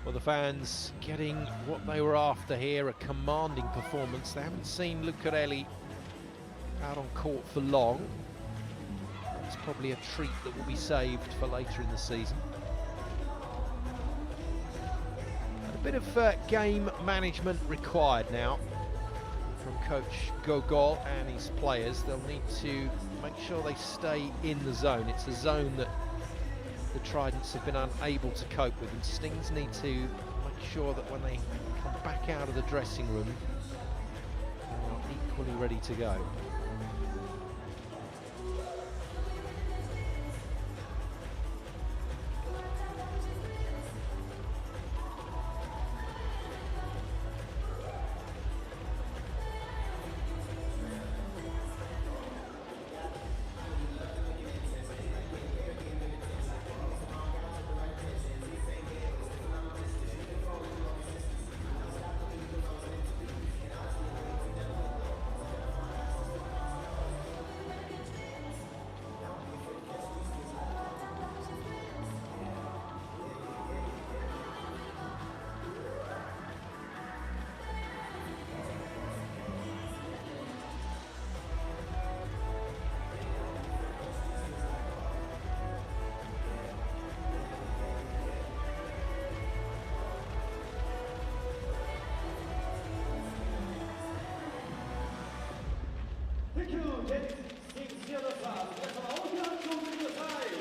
Well, the fans getting what they were after here, a commanding performance. They haven't seen Lucarelli out on court for long. It's probably a treat that will be saved for later in the season. A bit of game management required now from Coach Gogol and his players. They'll need to make sure they stay in the zone. It's a zone that the Tridents have been unable to cope with, and Stings need to make sure that when they come back out of the dressing room, they are equally ready to go. Thank you, Jtekt. Stings チアダンサー、皆様大きな拍手をお送りください。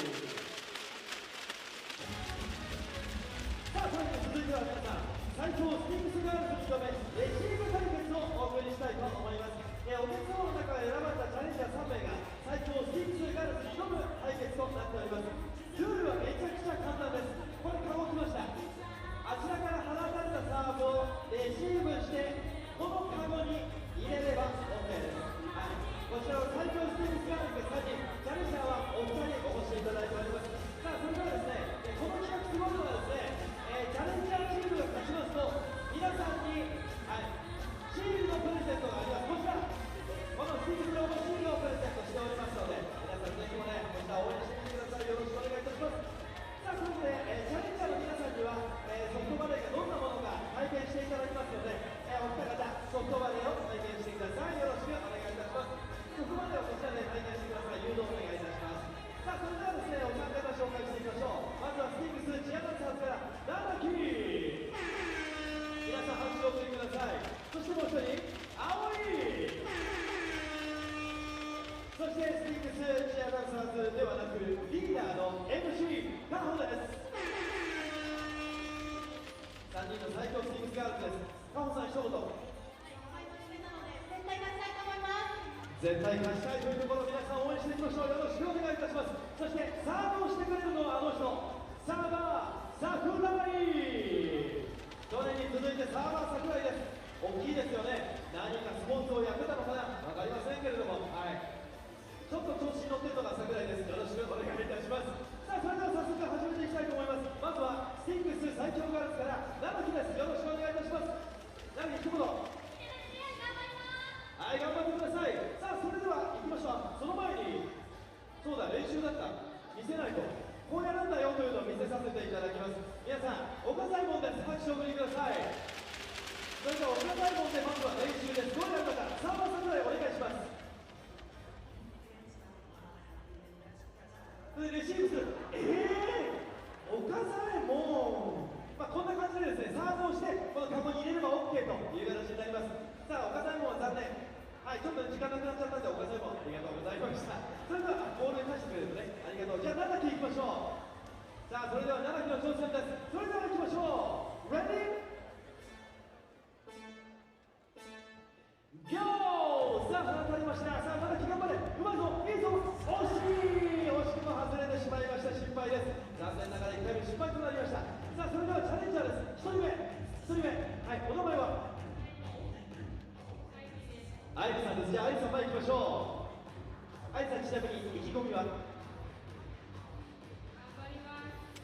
さあ、それでは続いては皆さん、最強スティングスガールズに認め、レシーブ対決をお送りしたいと思います。お客様の中から選ばれたチャレンジャー3名が最強スティングスガールズに挑む対決となっております。ルールはめちゃくちゃ簡単です。これ、カゴ来ました。あちらから放たれたサーブをレシーブして、このカゴに入れれば OK です。こちらは最強スティングスガールズ3人、チャレンジャーはお二人お越しいただいております。さあ、それではですね、この企画すごいのはですね、チャレンジャーチームが勝ちますと、皆さんに、シールのプレゼントがあります。こちら、このスティングス用のシールをプレゼントしておりますので、皆さんぜひともね、こちら応援してみてください。よろしくお願いいたします。さあ、それで、チャレンジャーの皆さんには、ソフトバレーがどんなものか体験していただきますので、お二方、ソフトバレーを体験してください。よろしくお願いいたします。そこまではこちらで体験してください。誘導お願いいたします。さあ、それではですね、お三方紹介していきましょう。まずはスティングスチアダンサーズからナナキー。皆さん拍手をお送りください。そしてもう一人、青い。そしてスティングスチアダンサーズではなくリーダーの MC カホです。3人の最強スティングスガールズです。カホさん一言。絶対勝ちたいというところ、皆さん応援していきましょう。よろしくお願いいたします。そしてサーブをしてくれるのはあの人、サーバー桜井。去年に続いてサーバー桜井です。大きいですよね。何かスポーツをやってたのかな、分かりませんけれども、ちょっと調子に乗ってるのが桜井です。よろしくお願いいたします。さあ、それでは早速始めていきたいと思います。まずはスティングス最強ガールズからナナキです。よろしくお願いいたします。ナナキ一言。はい、頑張ってください。さあ、それでは行きましょう。その前に、そうだ、練習だった。見せないと。こうやるんだよというのを見せさせていただきます。皆さん、岡左衛門です。拍手をお送りください。それでは岡左衛門でまずは練習です。どうやるのか、サーバーさんぐらいお願いします。レシーブする。岡左衛門。こんな感じでですね、サーブをして、このカゴに入れれば OK という形になります。さあ、岡左衛門は残念。ちょっと時間なくなっちゃったんで、岡左衛門ありがとうございました。それではボールに返してくれるのね、ありがとう。じゃあ、ナナキいきましょう。さあ、それではナナキの挑戦です。それでは行きましょう。Ready? Go!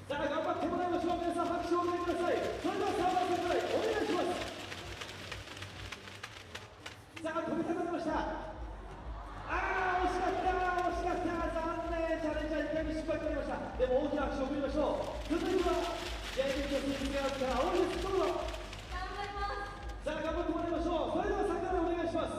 さあ頑張ってもらいましょう。皆さん拍手をお願いください。それでは3番戦からお願いします。さあ飛びかかりました。惜しかった惜しかった、残念。チャレンジャー1回目失敗となりました。でも大きな拍手を送りましょう。続いてはJtektの選手がから青いです。どうぞ。頑張ります。さあ頑張ってもらいましょう。それでは桜お願いします。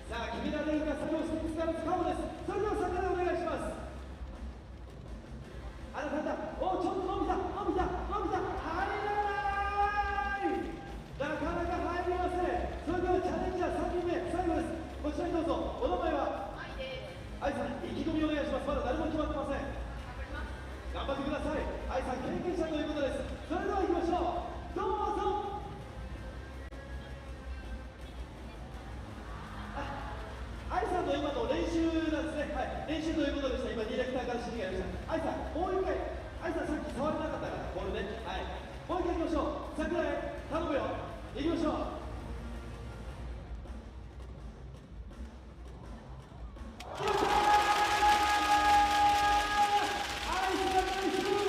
さあ決められるか、先ほどスティックスから使おうです。それでは桜お願いします。あなたおちょっと伸びた伸びた伸びた、入らない、なかなか入りません。それではチャレンジャー3人目最後です。こちらにどうぞ。お名前は愛さん、意気込みお願いします。まだ誰も決まってません。頑張ってください。愛さん経験者ということです。それでは行きましょう。どうぞ。愛さんの今の練習なんですね。はい、練習ということでした。今ディレクターから指示がありました。愛さん、もう一回。愛さんさっき触れなかったからボールね。はい、もう一回行きましょう。桜井頼むよ。行きましょう。決まったー。愛さんナイス。と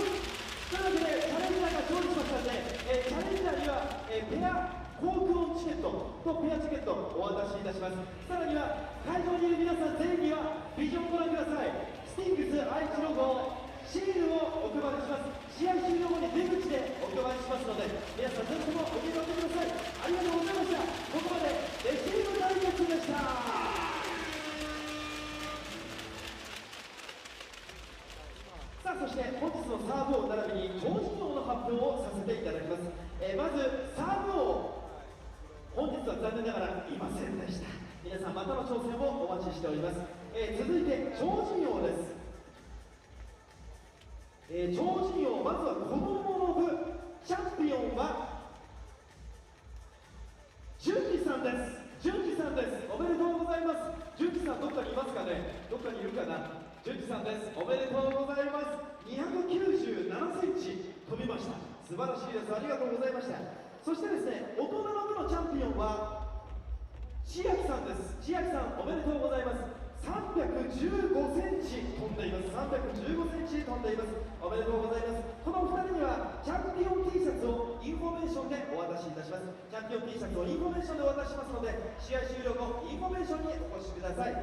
いうわけでチャレンジャーが勝利しましたので、チャレンジャーには、ペア航空チケットとペアチケットをお渡しいたします。さらには会場にいる皆さん全員にはビジョンをご覧ください。スティングス愛知ロゴシールをお配りします。試合終了後に出口でお配りしますので、皆さんぜひともお手に取ってください。ありがとうございました。ここまでレシーブ対決でした。さあそして本日のサーブ王並びに超人王の発表をさせていただきます。まずサーブ王、本日は残念ながらいませんでした。皆さんまたの挑戦をお待ちしております。続いて超人王です。超人王、まずは子供の部チャンピオンは純次さんです。純次さんです。おめでとうございます。純次さんどっかにいますかね。どっかにいるかな。純次さんです。おめでとうございます。297センチ飛びました。素晴らしいです。ありがとうございました。そしてですね、大人の部のチャンピオンは千秋さんです。千秋さんおめでとうございます。315センチ飛んでいます。315センチ飛んでいます。おめでとうございます。このお二人にはチャンピオン T シャツをインフォメーションでお渡しいたします。チャンピオン T シャツをインフォメーションでお渡ししますので、試合終了後インフォメーションにお越しください。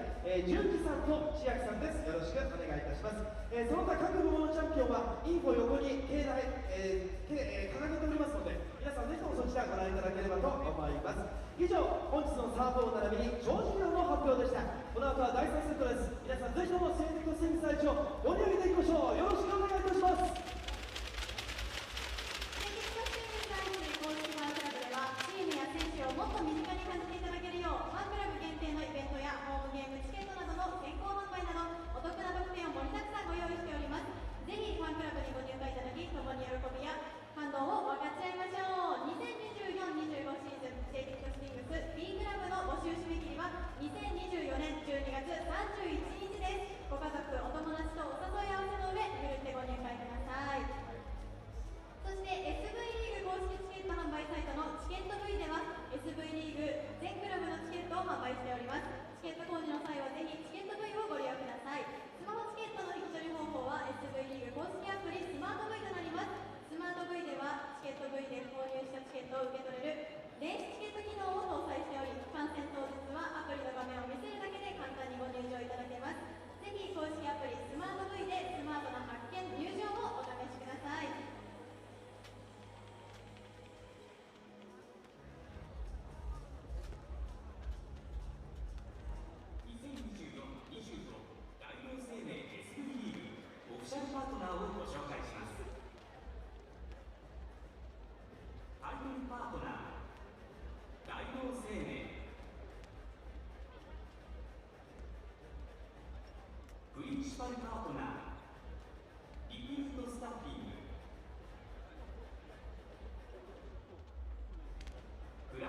純次さんと千秋さんです。よろしくお願いいたします。その他各部門のチャンピオンはインフォ横に掲載、掲げておりますので、皆さんぜひともそちらご覧いただければと思います。以上、本日のサーブ王並びに超人王の発表でした。この後は第3セットです。皆さんぜひともセーテクトスイング最長盛り上げていきましょう。よろしくお願いいたします。セーテクトスイング最中公式ファンクラブではチームや選手をもっと身近に感じていただけるよう、ファンクラブ限定のイベントやホームゲームチケットなどの先行販売などお得な特典を盛りだくさんご用意しております。ぜひファンクラブにご入会いただき、共に喜びや感動を分かち合いましょう。2024-25シーズンセーテクトスイングス B クラブの募集締め切りは2024年12月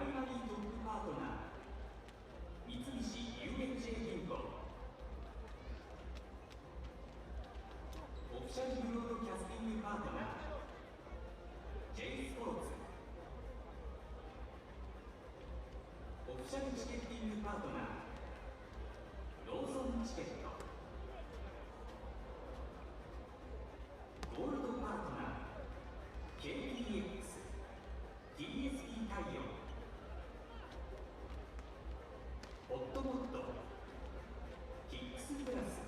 イマリートップパートナー三菱 UFJ 銀行、オフィシャルブロードキャスティングパートナー J スポーツ、オフィシャルチケッティングパートナーローソンチケット、ゴールドパートナー KTX、 TSP 太陽、ホットモット、キックスプラス、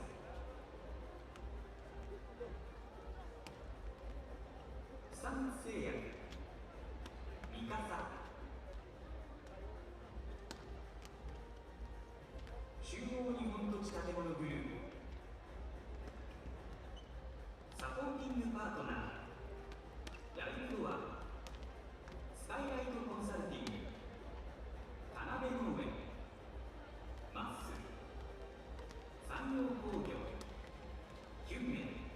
サン製薬、ミカサ、中央日本土地建物グループ、サポーティングパートナーライブドア、スカイライトコンサルティング、田辺農園、マッスル、産業工業、キュンメン、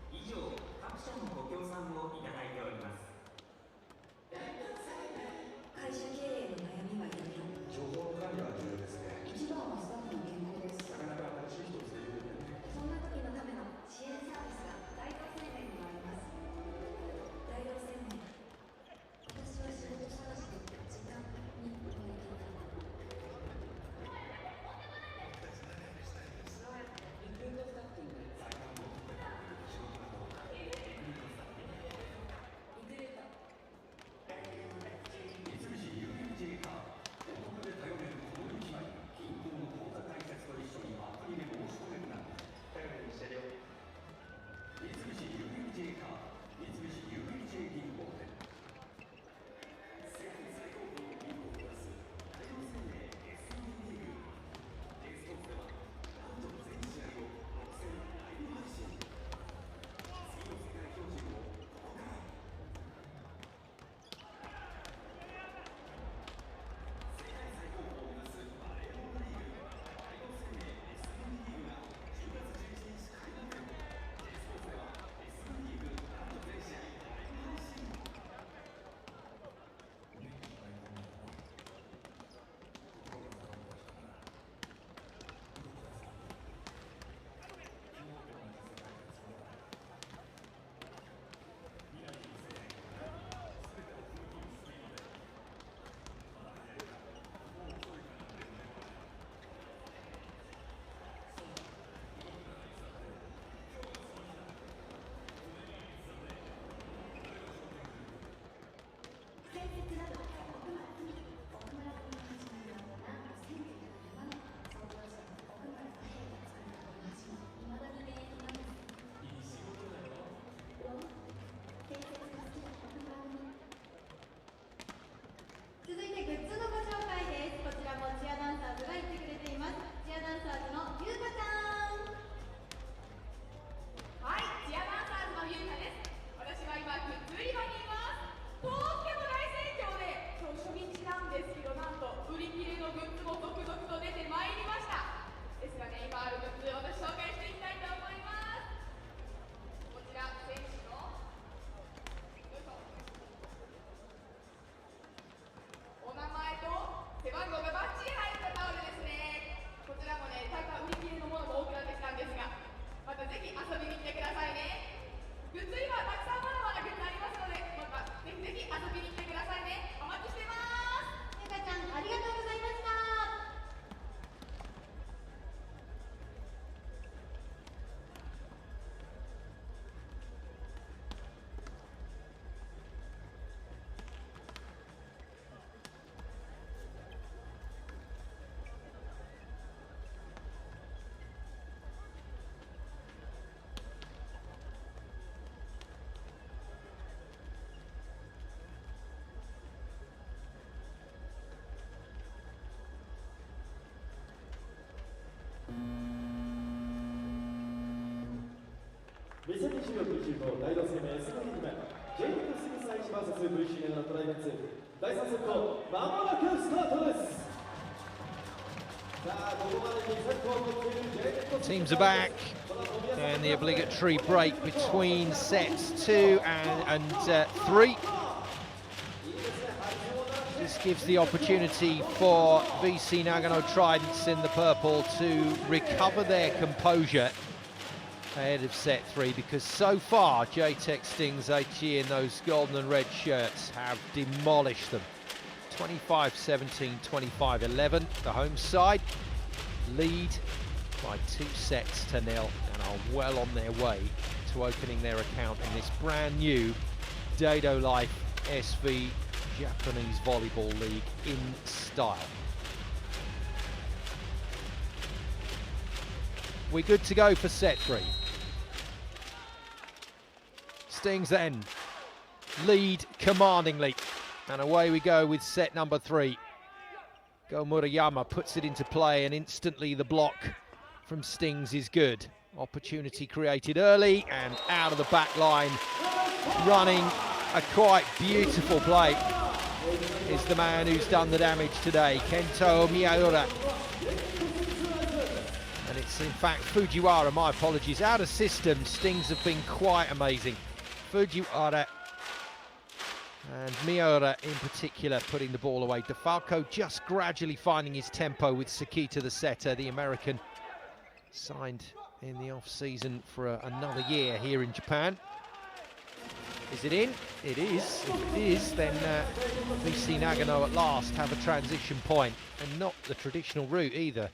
以上各社のご協賛をいただいております。会社経営の悩みはいろいろ。情報の管理は重要ですね。一番はスタッフの健康です。なかなか新しい人を連れてくるね。そんな時のための支援サービスが大同生命にもあります。大同生命、私は仕事探しで時間に追われていた。リクルートスタッフィング、リクルート、三菱 UFJ カード、お得で頼れるこの1枚、銀行の口座開設と一緒にアプリで申し込めるなんて頼りにしてるよ。三菱 UFJ カード、三菱 UFJ 銀行で世界最高峰の銀行プラス大同生命 SV リーグ、J スポーツではなんと全試合を独占ライブ配信。次の世界標準をここから。世界最高峰を目指すバレーボールリーグ、大同生命 SV リーグが10月11日開幕。J スポーツでは SV リーグ男女全試合ライブ配信。先日など奥村君の始まりはなんと1907年、創業者の奥村左平が作ったこの橋もいまだに現役なんです。いい仕事だよ。建設が好きな奥村君。続いてグッズのご紹介です。こちらもチアダンサーズが言ってくれています。チアダンサーズのゆうかちゃん。はい、チアダンサーズのゆうかです。私は今グッズ売り場にいます。とっても大盛況で、今日初日なんですけど、なんと売り切れのグッズも続々と出てまいりました。ですがね、今あるグッズを私紹介していきたいと思います。こちら選手のよいしょ、お名前と背番号がバッチリ入ったタオルですね。こちらもね、大会売り切れのものも多くなってきたんですが、またぜひ遊びに来てくださいね。グッズ今たくさんまだまだグッズありますので、またぜひぜひ遊びに来てくださいね。お待ちしてます。ゆうかちゃん、ありがとうございました。2024-25大同生命 SV リーグJtekt杉最一 vs V.League のトライデンツ第3セットまもなくスタートです。さあここまで2セットを取っている Jtekt Teams are back, and the obligatory break between sets 2 and 3. Just gives the opportunity for VC Nagano Tridents in the purple to recover their composure ahead of set 3, because so far Jtekt, Stings, Aichi in those golden and red shirts have demolished them. 25-17, 25-11. The home side lead by 2-0 and are well on their way to opening their account in this brand new Dado Life SV Japanese Volleyball League in style. We're good to go for set 3. Stings then lead commandingly, and away we go with set number 3. Go Murayama puts it into play, and instantly the block from Stings is good. Opportunity created early, and out of the back line, running a quite beautiful play is the man who's done the damage today, Kento Miyaura. And it's in fact Fujiwara, my apologies, out of system. Stings have been quite amazing. Fujiwara and Miyaura in particular putting the ball away. Defalco just gradually finding his tempo with Sekita, the setter, the American, signed in the off-season for another year here in Japan. Is it in? It is. If it is, then VC Nagano at last have a transition point, and not the traditional route either.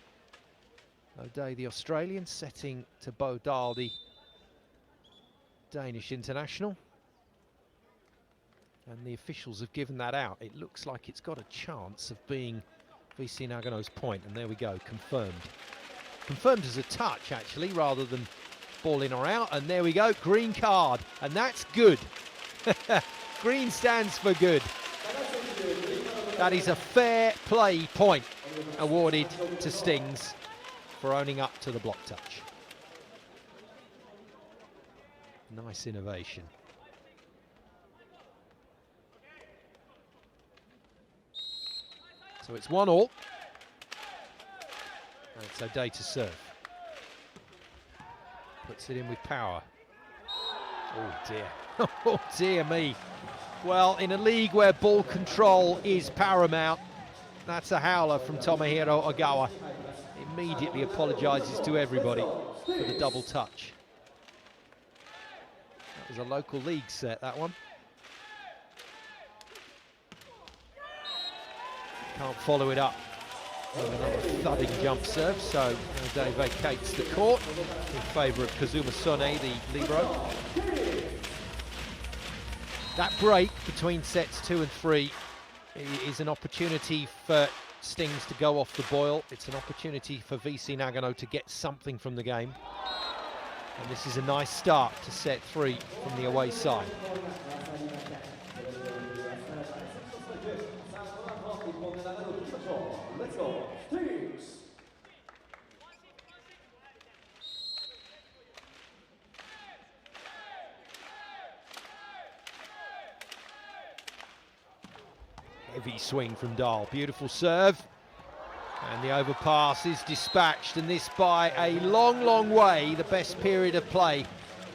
O'Day, the Australian, setting to Bo Dahl, the Danish international. And the officials have given that out. It looks like it's got a chance of being VC Nagano's point, and there we go, confirmed. Confirmed as a touch, actually, rather than ball in or out, and there we go, green card, and that's good. Green stands for good. That is a fair play point awarded to Stings for owning up to the block touch. Nice innovation. So it's 1-all. And it's O'Day to serve. Puts it in with power. Oh dear. Oh dear me. Well, in a league where ball control is paramount, that's a howler from Tomohiro Ogawa. Immediately apologises to everybody for the double touch. That was a local league set, that one. Can't follow it up with another thudding jump serve, so O'Day vacates the court in favour of Kazuma Sone, the libero. That break between sets 2 and 3 is an opportunity for Stings to go off the boil. It's an opportunity for VC Nagano to get something from the game. And this is a nice start to set 3 from the away side. Let's go. Stings. Heavy swing from Dahl, beautiful serve. And the overpass is dispatched, and this by a long, long way, the best period of play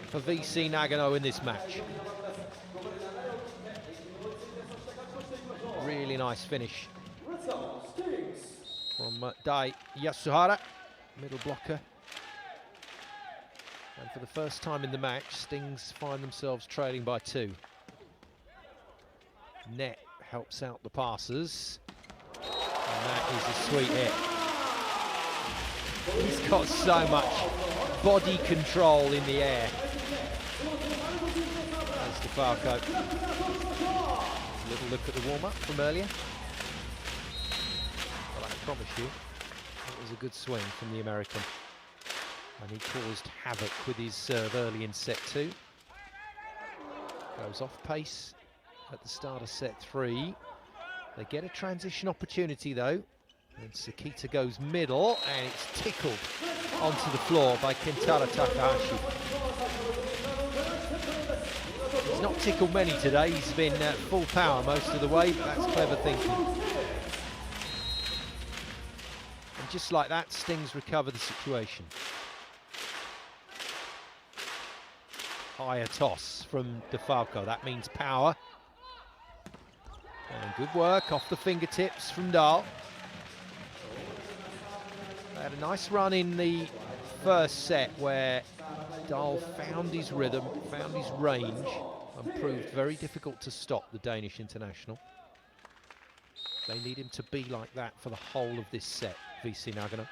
for VC Nagano in this match. Really nice finish from Dai Yasuhara, middle blocker. And for the first time in the match, Stings find themselves trailing by 2. Net helps out the passers. And that is a sweet hit. He's got so much body control in the air. That's Defalco. A little look at the warm-up from earlier. Well, I promise you, it was a good swing from the American. And he caused havoc with his serve early in set 2. Goes off pace at the start of set 3. They get a transition opportunity though, and Sekita goes middle, and it's tickled onto the floor by Kentaro Takahashi. He's not tickled many today, he's been full power most of the way, but that's clever thinking. And just like that, Stings recover the situation. Higher toss from Defalco, that means power. And Good work off the fingertips from Dahl. They had a nice run in the first set where Dahl found his rhythm, found his range, and proved very difficult to stop the Danish international. They need him to be like that for the whole of this set, VC Nagano.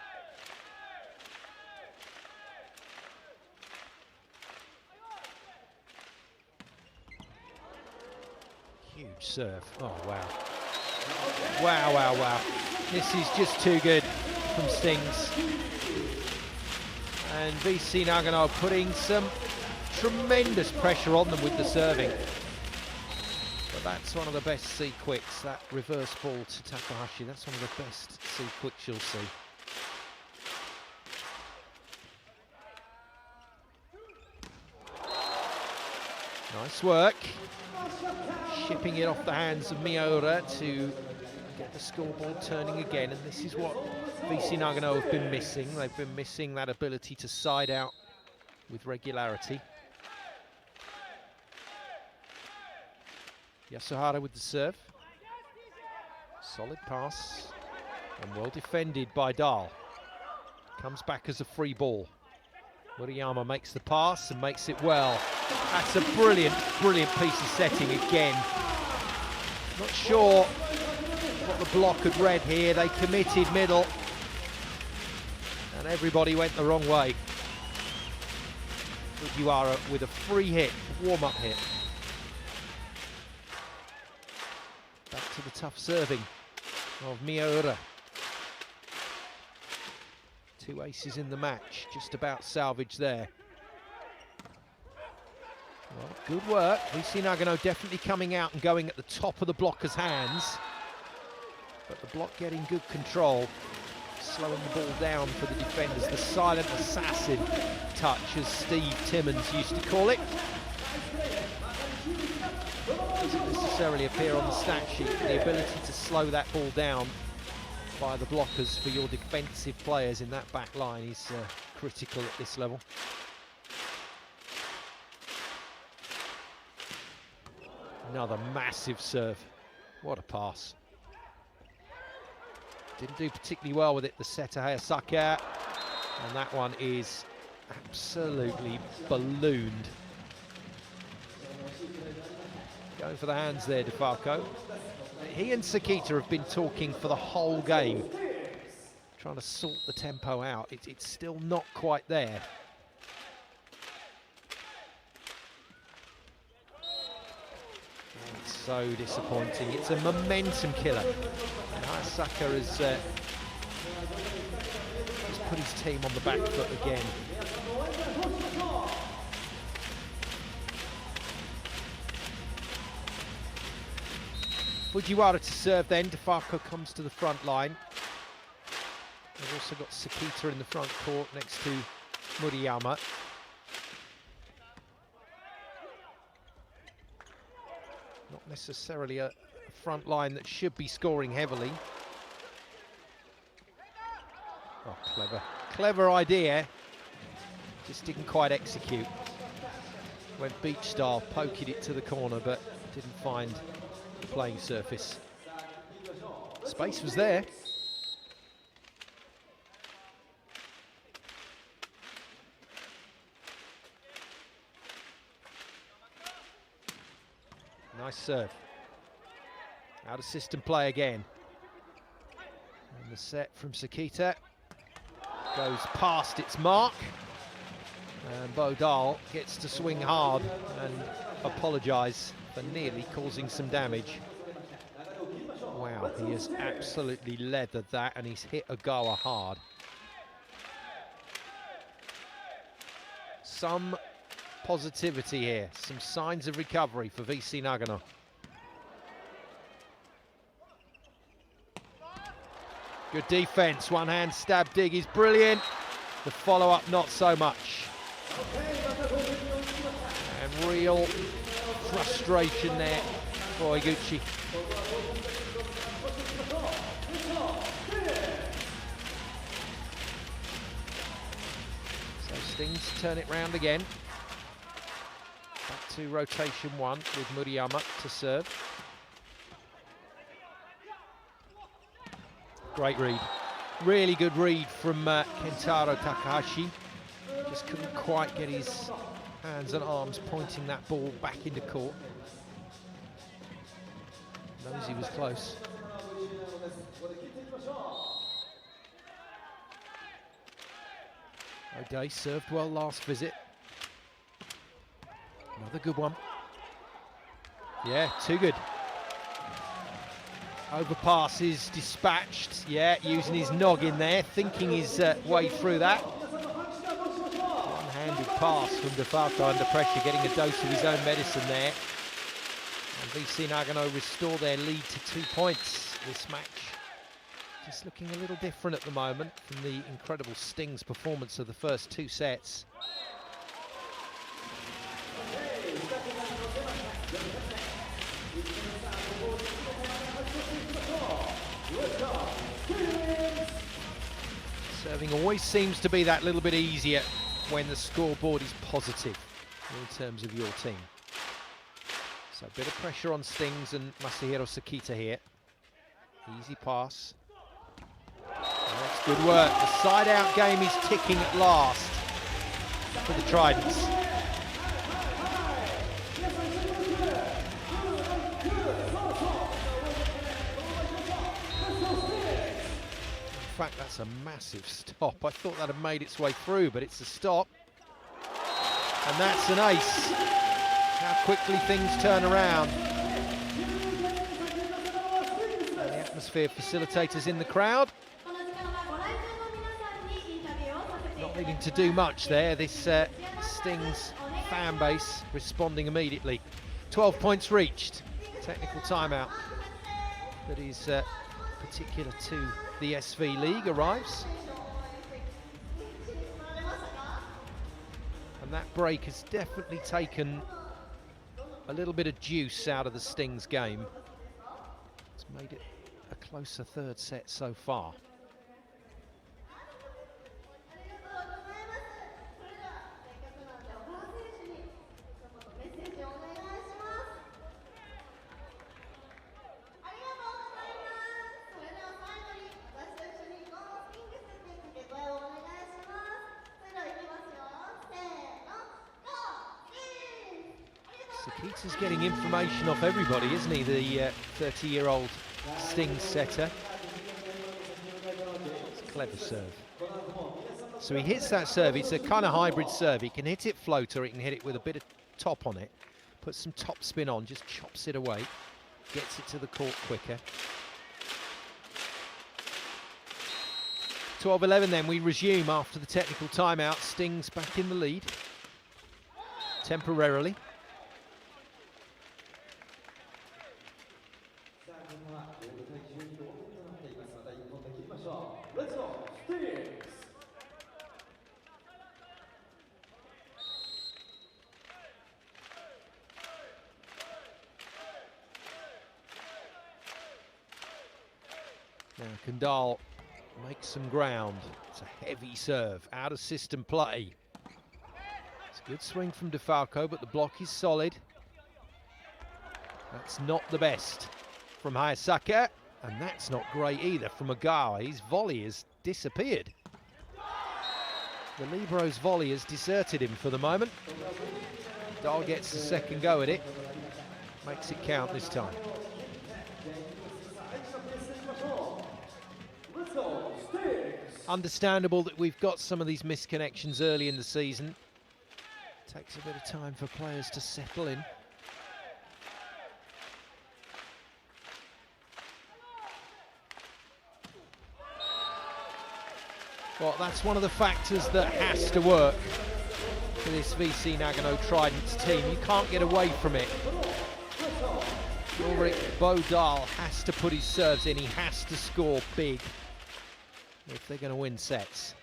Huge serve. Oh, wow. Wow, wow, wow. This is just too good from Stings. And VC Nagano putting some tremendous pressure on them with the serving. But that's one of the best C quicks, that reverse ball to Takahashi. That's one of the best C quicks you'll see. Nice work. Shipping it off the hands of Miura to get the scoreboard turning again, and this is what VC Nagano have been missing. They've been missing that ability to side out with regularity. Yasuhara with the serve. Solid pass and well defended by Dahl. Comes back as a free ball. Murayama makes the pass and makes it well. That's a brilliant, brilliant piece of setting again. Not sure what the block had read here. They committed middle and everybody went the wrong way. Fujiwara with a free hit, warm-up hit. Back to the tough serving of Miura. 2 aces in the match, just about salvage there. Well, good work. VC Nagano definitely coming out and going at the top of the blocker's hands. But the block getting good control, slowing the ball down for the defenders. The silent assassin touch, as Steve Timmons used to call it. Doesn't necessarily appear on the stat sheet, but the ability to slow that ball down by the blockers for your defensive players in that back line is critical at this level. Another massive serve. What a pass. Didn't do particularly well with it, the setter Hayasaka. And that one is absolutely ballooned. Going for the hands there, Defalco. He and Sekita have been talking for the whole game, trying to sort the tempo out. It's still not quite there. It's so disappointing. It's a momentum killer. And Hayasaka has just put his team on the back foot again. Fujiwara to serve then. Defalco comes to the front line. They've also got Sekita in the front court next to Murayama. Not necessarily a front line that should be scoring heavily. Oh, clever. Clever idea. Just didn't quite execute. Went beach style, poking it to the corner, but didn't find playing surface. Space was there. Nice serve. Out of system play again. And the set from Sekita goes past its mark. And Bo Dahl gets to swing hard and apologise for nearly causing some damage. Wow, he has absolutely leathered that, and he's hit Ogawa hard. Some positivity here, some signs of recovery for VC Nagano. Good defense, one hand stab dig is brilliant. The follow-up not so much. And real frustration there for Aichi. So Stings turn it round again. Back to rotation one with Murayama to serve. Great read. Really good read from Kentaro Takahashi. Just couldn't quite get his hands and arms pointing that ball back into court. Knows he was close. O'Day served well last visit. Another good one. Yeah, too good. Overpass is dispatched. Yeah, using his noggin there, thinking his way through that. One-handed pass from Defalco under pressure, getting a dose of his own medicine there. And VC Nagano restore their lead to 2 points this match. Just looking a little different at the moment from the incredible Sting's performance of the first 2 sets. Serving always seems to be that little bit easier when the scoreboard is positive in terms of your team. So a bit of pressure on Stings and Masahiro Sekita here. Easy pass. That's good work. The side-out game is ticking at last for the Tridents. In fact, that's a massive stop. I thought that had made its way through, but it's a stop. And that's an ace. How quickly things turn around. And the atmosphere facilitators in the crowd. Not needing to do much there. This Stings fan base responding immediately. 12 points reached. Technical timeout that is particular to the V.League arrives. And that break has definitely taken a little bit of juice out of the Stings game. It's made it a closer third set so far. Sekita's getting information off everybody, isn't he, the 30-year-old Stings setter. It's a clever serve. So he hits that serve. It's a kind of hybrid serve. He can hit it floater, he can hit it with a bit of top on it, puts some top spin on, just chops it away, gets it to the court quicker. 12-11 then, we resume after the technical timeout. Stings back in the lead, temporarily. Let's go, Stings! Now Kandal makes some ground. It's a heavy serve, out of system play. It's a good swing from Defalco, but the block is solid. That's not the best from Hayasaka, and that's not great either from Ogawa. His volley has disappeared. The Libro's volley has deserted him for the moment. Dahl gets the second go at it. Makes it count this time. Understandable that we've got some of these misconnections early in the season. Takes a bit of time for players to settle in. Well, that's one of the factors that has to work for this VC Nagano Tridents team. You can't get away from it. Ulrich Bodal has to put his serves in. He has to score big if they're going to win sets.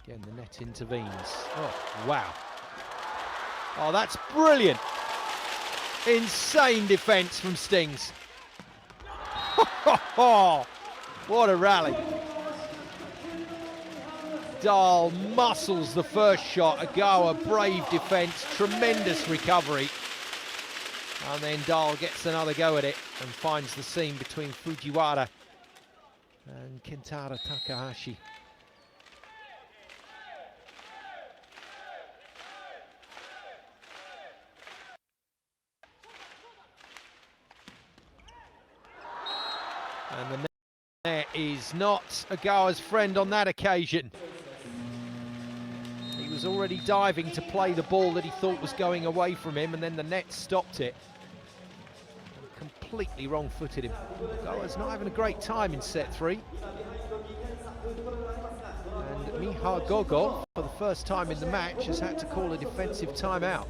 Again, the net intervenes. Oh, wow. Oh, that's brilliant. Insane defence from Stings. What a rally. Dahl muscles the first shot. Ogawa, brave defence, tremendous recovery. And then Dahl gets another go at it and finds the seam between Fujiwara and Kentaro Takahashi. And the net is not Ogawa's friend on that occasion. He was already diving to play the ball that he thought was going away from him, and then the net stopped it. And completely wrong-footed him. Ogawa's not having a great time in set 3. And Miha Gogo, for the first time in the match, has had to call a defensive timeout.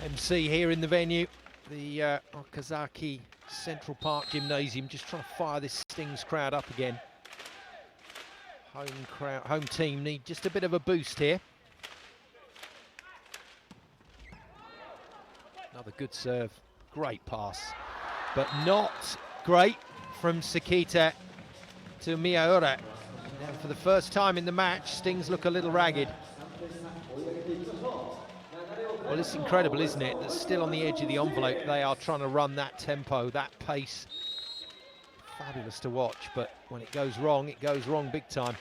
MC here in the venue, the Okazaki Central Park Gymnasium, just trying to fire this Stings crowd up again. Home team need just a bit of a boost here. Another good serve, great pass, but not great from Sekita to Miyaura. And for the first time in the match, Stings look a little ragged. Well, it's incredible, isn't it, that still on the edge of the envelope, they are trying to run that tempo, that pace. Fabulous to watch, but when it goes wrong big time.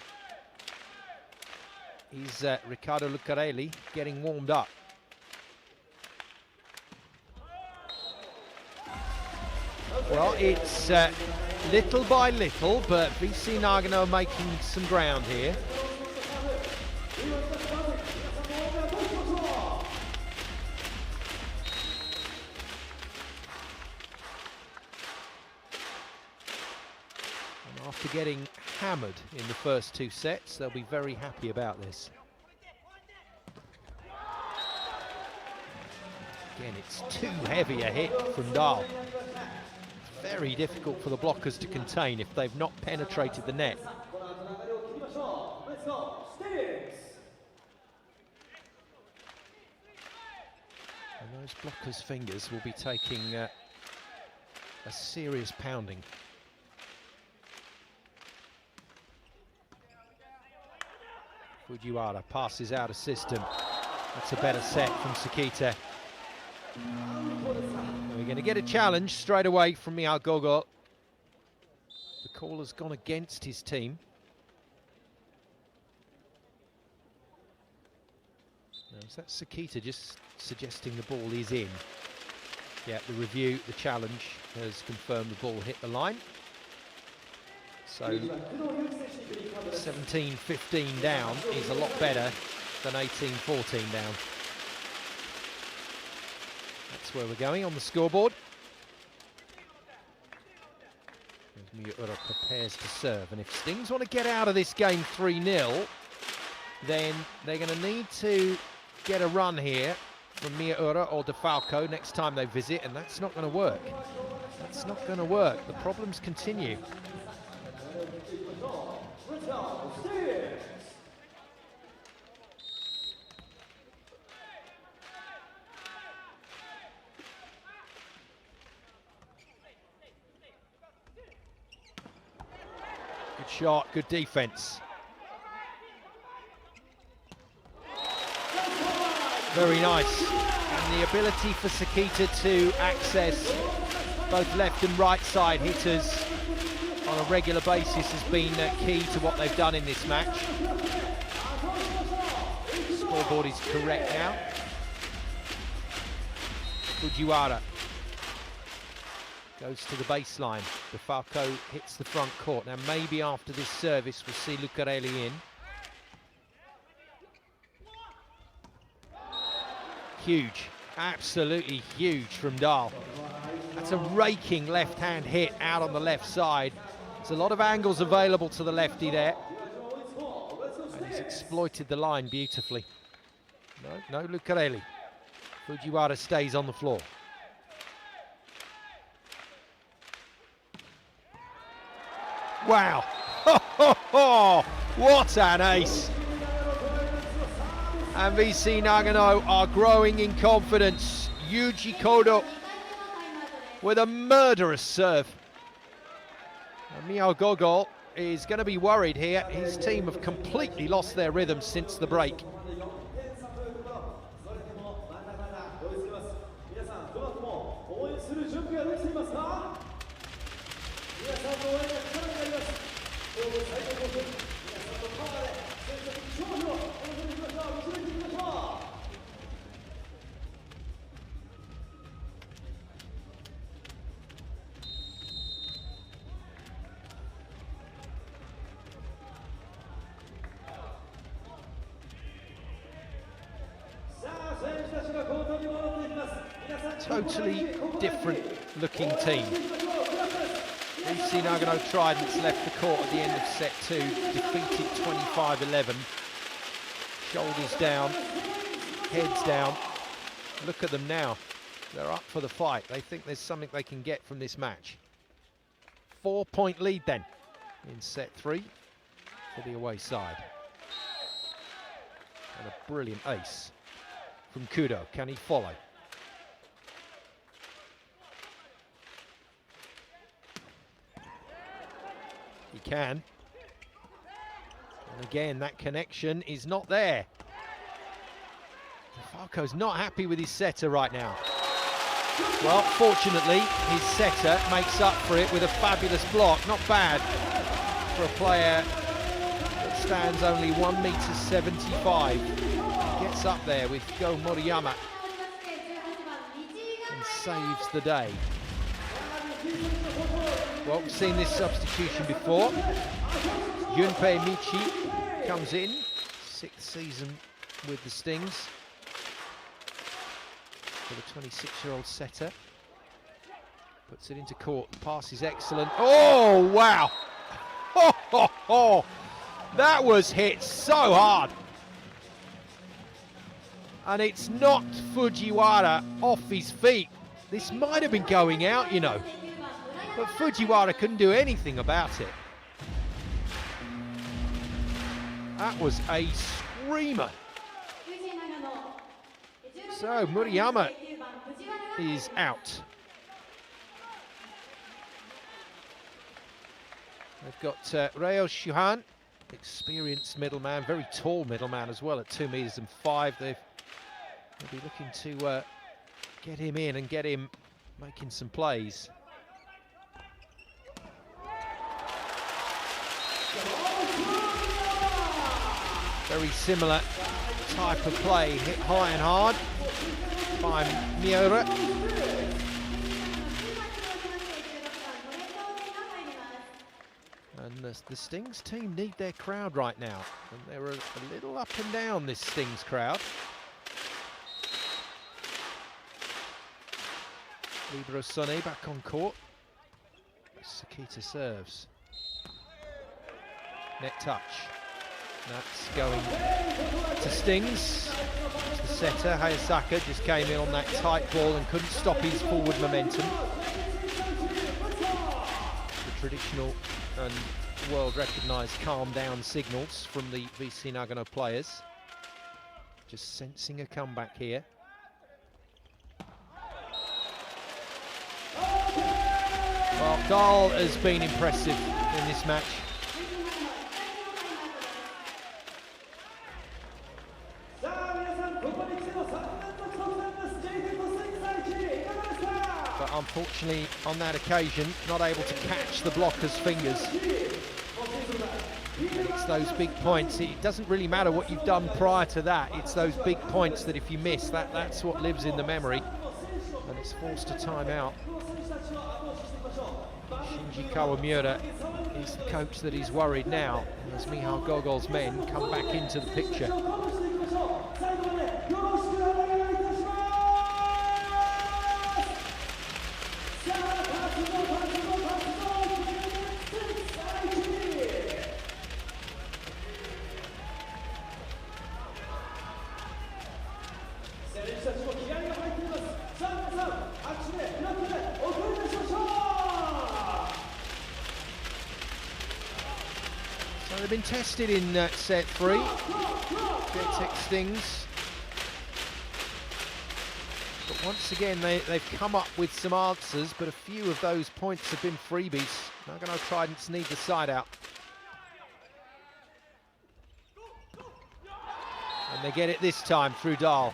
Is Riccardo Lucarelli getting warmed up. Well, it's little by little, but VC Nagano are making some ground here. After getting hammered in the first 2 sets, they'll be very happy about this. Again, it's too heavy a hit from Dahl. Very difficult for the blockers to contain if they've not penetrated the net. And those blockers' fingers will be taking a serious pounding. Fujiwara passes out of system. That's a better set from Sekita. We're going to get a challenge straight away from Miha Gogo. The call has gone against his team. Now, is that Sekita just suggesting the ball is in? Yeah, the review, the challenge has confirmed the ball hit the line. So 17-15 down is a lot better than 18-14 down. That's where we're going on the scoreboard. As Miura prepares to serve, and if Stings want to get out of this game 3-0, then they're going to need to get a run here from Miura or Defalco next time they visit, and that's not going to work. That's not going to work. The problems continue. Good shot, good defense. Very nice. And the ability for Sekita to access both left and right side hitters on a regular basis has been key to what they've done in this match. Scoreboard is correct now. Fujiwara goes to the baseline. Defalco hits the front court. Now maybe after this service we'll see Lucarelli in. Huge, absolutely huge from Dahl. That's a raking left-hand hit out on the left side. There's a lot of angles available to the lefty there. And he's exploited the line beautifully. No Lucarelli. Fujiwara stays on the floor. Wow. What an ace. And VC Nagano are growing in confidence. Yuji Kodo with a murderous serve. And Mio Gogol is going to be worried here. His team have completely lost their rhythm since the break. Totally different looking team. VC Nagano Tridents left the court at the end of set 2, defeated 25-11. Shoulders down, heads down. Look at them now. They're up for the fight. They think there's something they can get from this match. 4-point lead then in set 3 for the away side. And a brilliant ace from Kudo. Can he follow? He can. And again, that connection is not there. Defalco's not happy with his setter right now. Well, fortunately, his setter makes up for it with a fabulous block. Not bad for a player that stands only 1.75 m. Gets up there with Go Moriyama and saves the day. Well, we've seen this substitution before. Junpei Michi comes in, 6th season with the Stings. For the 26-year-old setter. Puts it into court, the pass is excellent. Oh, wow! That was hit so hard. And it's knocked Fujiwara off his feet. This might have been going out, you know. But Fujiwara couldn't do anything about it. That was a screamer. So Murayama is out. They've got Reo Shuhan, experienced middleman, very tall middleman as well at 2.5 meters. They'll be looking to get him in and get him making some plays. Very similar type of play, hit high and hard by Miura. And the Stings team need their crowd right now. And they're a little up and down, this Stings crowd. Libero Sonny back on court. Sekita serves. Net touch. That's going to Stings. The setter, Hayasaka, just came in on that tight ball and couldn't stop his forward momentum. The traditional and world-recognised calm down signals from the VC Nagano players. Just sensing a comeback here. Well, Dahl has been impressive in this match. But unfortunately, on that occasion, not able to catch the blocker's fingers. It's those big points. It doesn't really matter what you've done prior to that. It's those big points that if you miss, that's what lives in the memory. And it's forced a timeout. Shinji Kawamura is the coach that is worried now as Michal Gogol's men come back into the picture. they've been tested in set 3. Jtekt Stings. But once again, they've come up with some answers, but a few of those points have been freebies. Nagano Tridents need the side out. And they get it this time through Dahl.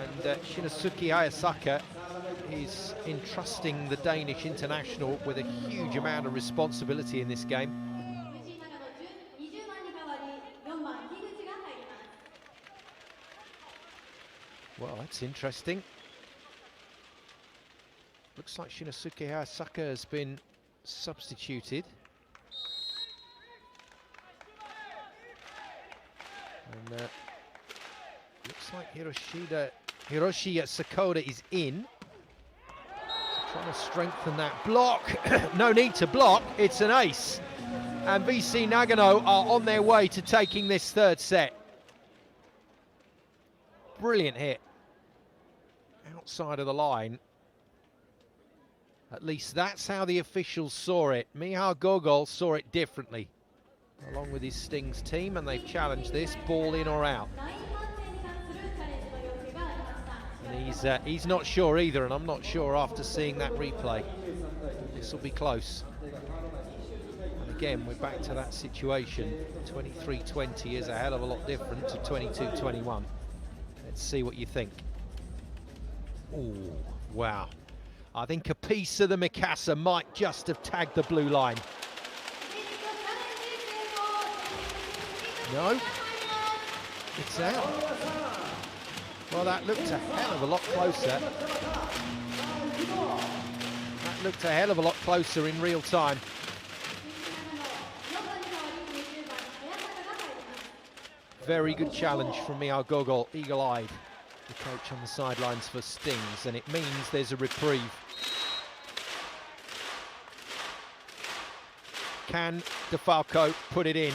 And Shinosuke Hayasaka is entrusting the Danish international with a huge amount of responsibility in this game. Well, that's interesting. Looks like Shinosuke Hayasaka has been substituted. And looks like Hiroshi Sakota is in. So trying to strengthen that block. No need to block, it's an ace. And VC Nagano are on their way to taking this third set. Brilliant hit. Outside of the line. At least that's how the officials saw it. Michał Gogol saw it differently, along with his Stings team, and they've challenged this, ball in or out. And he's not sure either, and I'm not sure after seeing that replay. This will be close. And again, we're back to that situation. 23-20 is a hell of a lot different to 22-21. Let's see what you think. Oh, wow. I think a piece of the Mikasa might just have tagged the blue line. No, it's out. Well, that looked a hell of a lot closer. That looked a hell of a lot closer in real time. Very good challenge from Michał Gogol, eagle-eyed, the coach on the sidelines for Stings, and it means there's a reprieve. Can Defalco put it in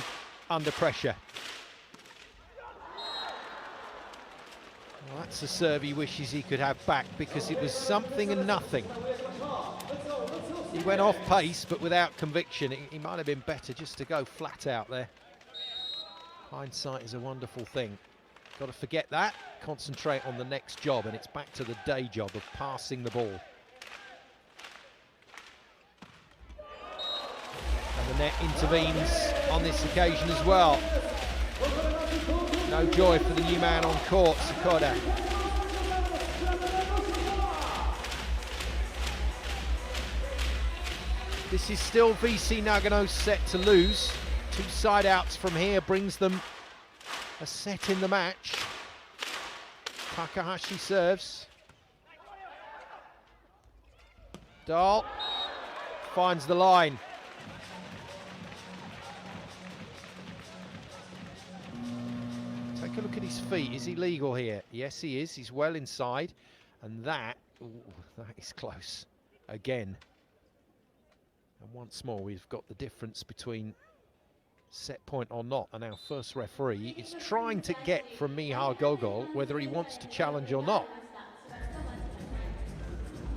under pressure? Well, that's a serve he wishes he could have back, because it was something and nothing. He went off pace, but without conviction. He might have been better just to go flat out there. Hindsight is a wonderful thing. Got to forget that, concentrate on the next job, and it's back to the day job of passing the ball. And the net intervenes on this occasion as well. No joy for the new man on court, Sakota. This is still VC Nagano's set to lose. 2 side outs from here brings them a set in the match. Takahashi serves. Dahl finds the line. Take a look at his feet. Is he legal here? Yes, he is. He's well inside. And that, ooh, that is close again. And once more, we've got the difference between set point or not, and our first referee is trying to get from Michał Gogol whether he wants to challenge or not.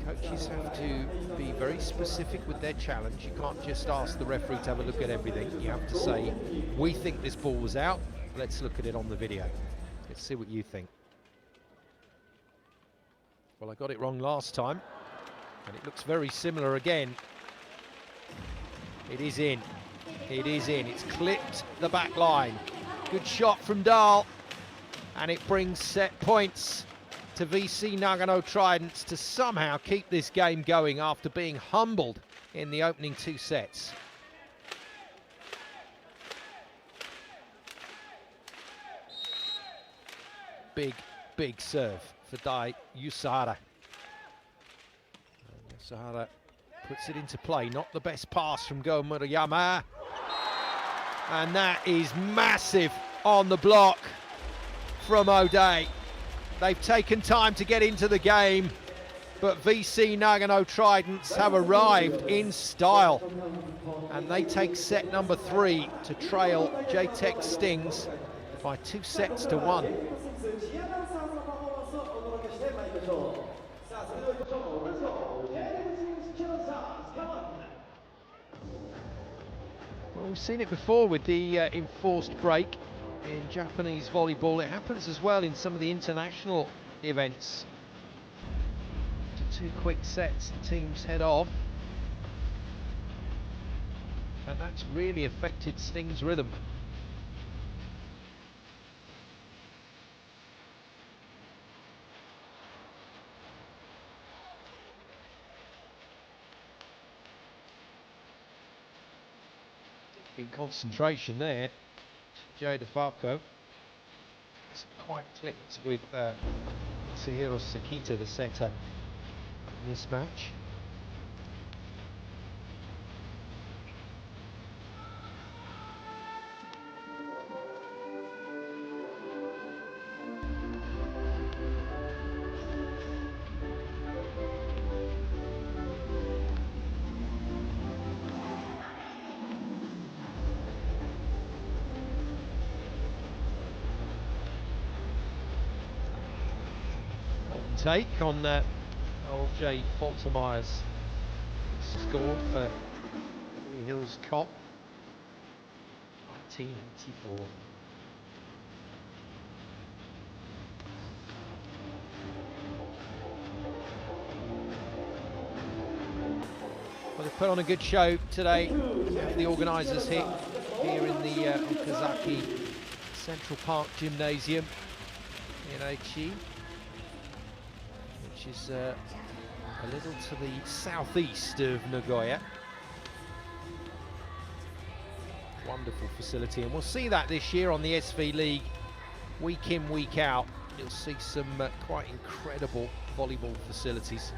Coaches have to be very specific with their challenge. You can't just ask the referee to have a look at everything. You have to say, we think this ball was out, let's look at it on the video. Let's see what you think. Well, I got it wrong last time, and it looks very similar again. It is in. It is in. It's clipped the back line. Good shot from Dahl. And it brings set points to VC Nagano Tridents to somehow keep this game going after being humbled in the opening 2 sets. Big, big serve for Dai Yusahara. Yusahara puts it into play. Not the best pass from Go Murayama. And that is massive on the block from O'Day. They've taken time to get into the game, but VC Nagano Tridents have arrived in style. And they take set number 3 to trail Jtekt Stings by 2 sets to 1. Well, We've seen it before with the enforced break in Japanese volleyball. It happens as well in some of the international events. To 2 quick sets, teams head off. And that's really affected Sting's rhythm. In concentration there, Defalco. It's quite clipped with Sekita, the setter, in this match. Take on old Jay Fontemeyer's score for Hills Cop, 1984. Well, they've put on a good show today. The organisers here in the Okazaki Central Park Gymnasium in Aichi, which is a little to the southeast of Nagoya. Wonderful facility, and we'll see that this year on the V.League, week in, week out. You'll see some quite incredible volleyball facilities.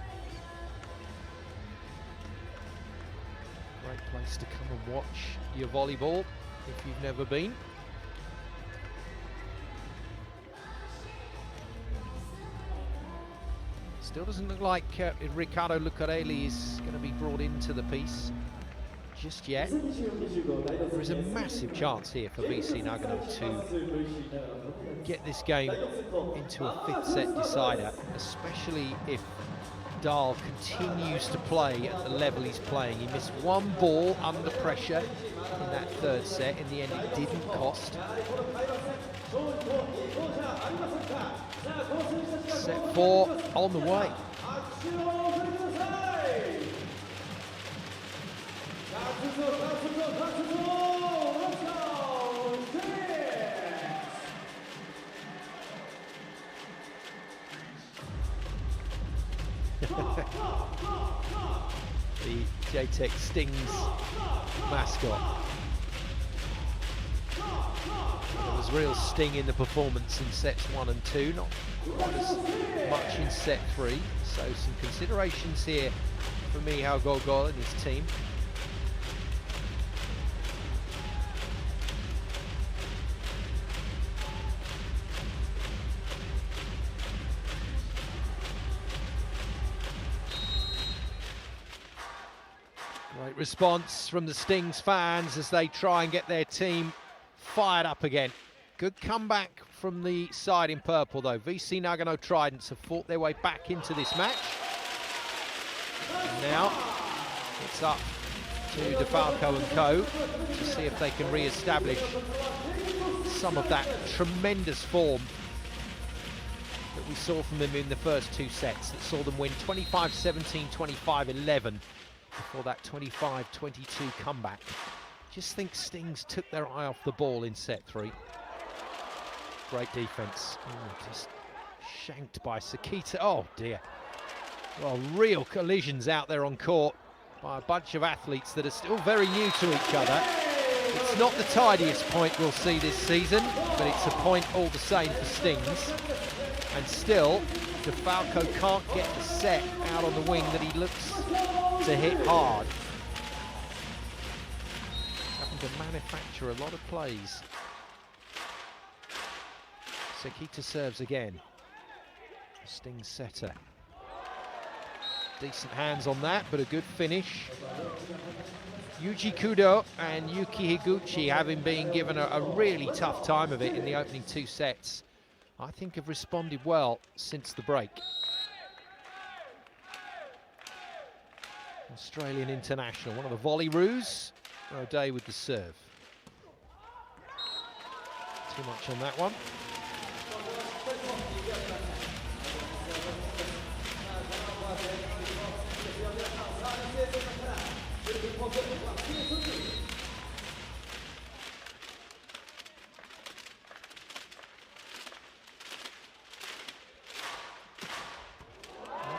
Great place to come and watch your volleyball if you've never been. Still doesn't look like Riccardo Lucarelli is going to be brought into the piece just yet. There is a massive chance here for VC Nagano to get this game into a 5th set decider, especially if Dahl continues to play at the level he's playing. He missed 1 ball under pressure in that 3rd set. In the end, it didn't cost. Set 4 on the way. The Jtekt Stings mascot. There was real sting in the performance in sets 1 and 2, not quite as much in set 3. So some considerations here for Michał Gogol and his team. Great response from the Stings fans as they try and get their team fired up again. Good comeback from the side in purple though. VC Nagano Tridents have fought their way back into this match. And now it's up to Defalco and co to see if they can re-establish some of that tremendous form that we saw from them in the first 2 sets that saw them win 25-17, 25-11 before that 25-22 comeback. Just think Stings took their eye off the ball in set 3. Great defense. Oh, just shanked by Sekita. Oh dear. Well, real collisions out there on court by a bunch of athletes that are still very new to each other. It's not the tidiest point we'll see this season, but it's a point all the same for Stings. And still, Defalco can't get the set out on the wing that he looks to hit hard. Having to manufacture a lot of plays. Sekita serves again. Sting setter. Decent hands on that, but a good finish. Yuji Kudo and Yuki Higuchi, having been given a really tough time of it in the opening 2 sets, I think have responded well since the break. Australian international, one of the volley roos O'Day with the serve. Too much on that one.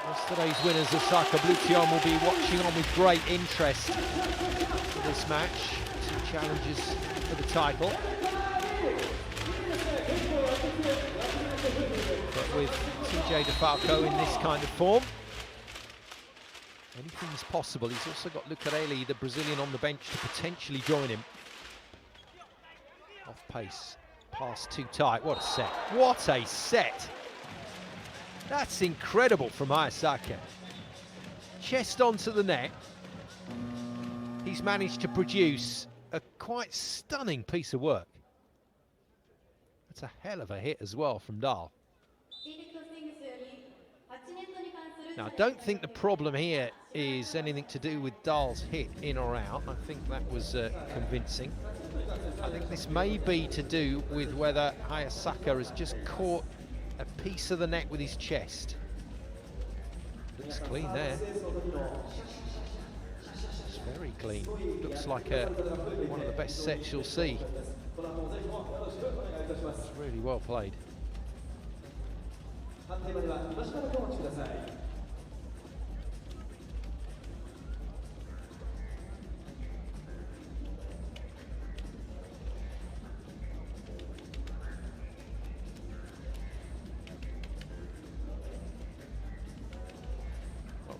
Yesterday's winners, Osaka Blution, will be watching on with great interest for this match. Two challenges for the title. But with TJ Defalco in this kind of form, anything is possible. He's also got Lucarelli, the Brazilian, on the bench to potentially join him. Off pace, pass too tight. What a set. What a set. That's incredible from Ayasaka. Chest onto the net. He's managed to produce a quite stunning piece of work. That's a hell of a hit as well from Dahl. Now, I don't think the problem here is anything to do with Dahl's hit in or out. I think that was convincing. I think this may be to do with whether Ayasaka has just caught a piece of the net with his chest. Looks clean there. It's very clean. Looks like one of the best sets you'll see. It's really well played.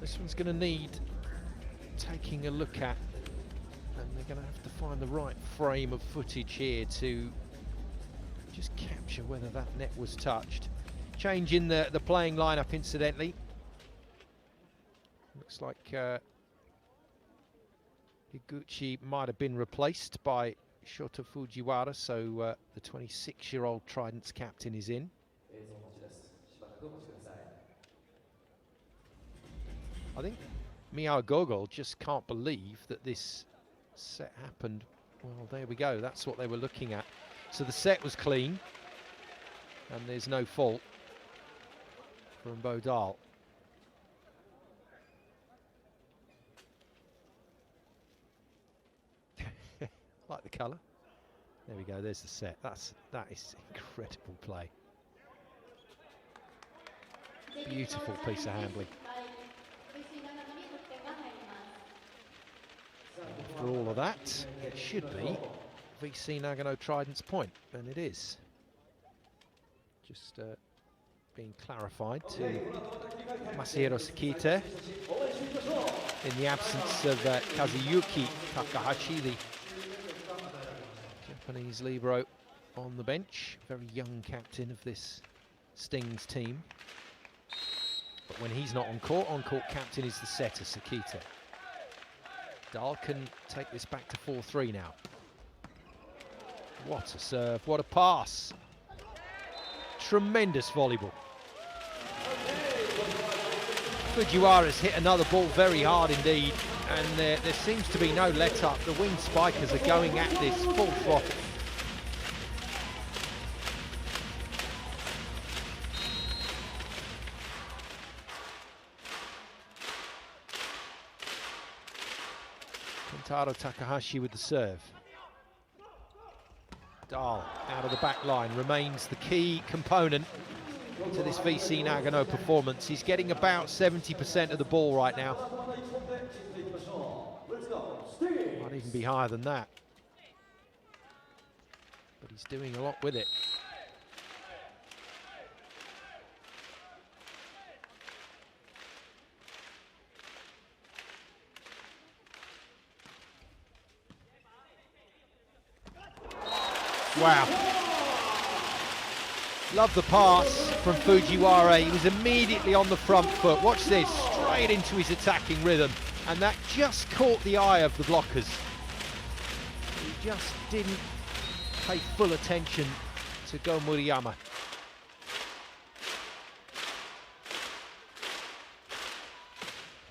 This one's going to need taking a look at, and they're going to have to find the right frame of footage here to just capture whether that net was touched. Change in the playing lineup, incidentally. Looks like Higuchi might have been replaced by Shota Fujiwara, so the 26-year-old Tridents captain is in. I think Miyao Gogol just can't believe that this set happened. Well, there we go. That's what they were looking at. So the set was clean, and there's no fault from Bodal. Like the colour. There we go. There's the set. That is incredible play. Beautiful piece of handling. After all of that, it should be VC Nagano Trident's point, and it is. Just being clarified to Masahiro Sekita in the absence of Kazuyuki Takahashi, the Japanese libero on the bench, very young captain of this Stings team. But when he's not on court captain is the setter, Sekita. Dahl can take this back to 4-3 now. What a serve, what a pass. Tremendous volleyball. Fujiwara's hit another ball very hard indeed, and there seems to be no let-up. The wing spikers are going at this full throttle. Kentaro Takahashi with the serve. Dahl out of the back line remains the key component to this VC Nagano performance. He's getting about 70% of the ball right now. Might even be higher than that. But he's doing a lot with it. Wow. Love the pass from Fujiwara. He was immediately on the front foot. Watch this, straight into his attacking rhythm. And that just caught the eye of the blockers. He just didn't pay full attention to Go Muriyama.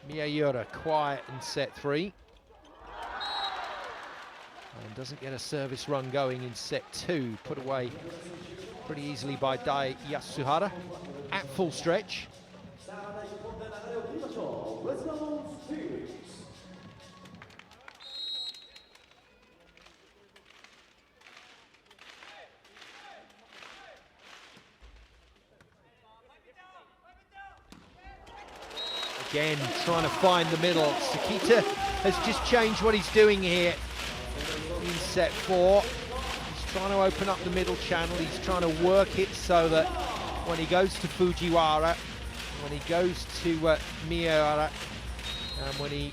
Miyayura quiet in set 3. And doesn't get a service run going in set 2. Put away pretty easily by Dai Yasuhara at full stretch. Again, trying to find the middle. Sekita has just changed what he's doing here in set 4. He's trying to open up the middle channel. He's trying to work it so that when he goes to Fujiwara, when he goes to Miura, and when he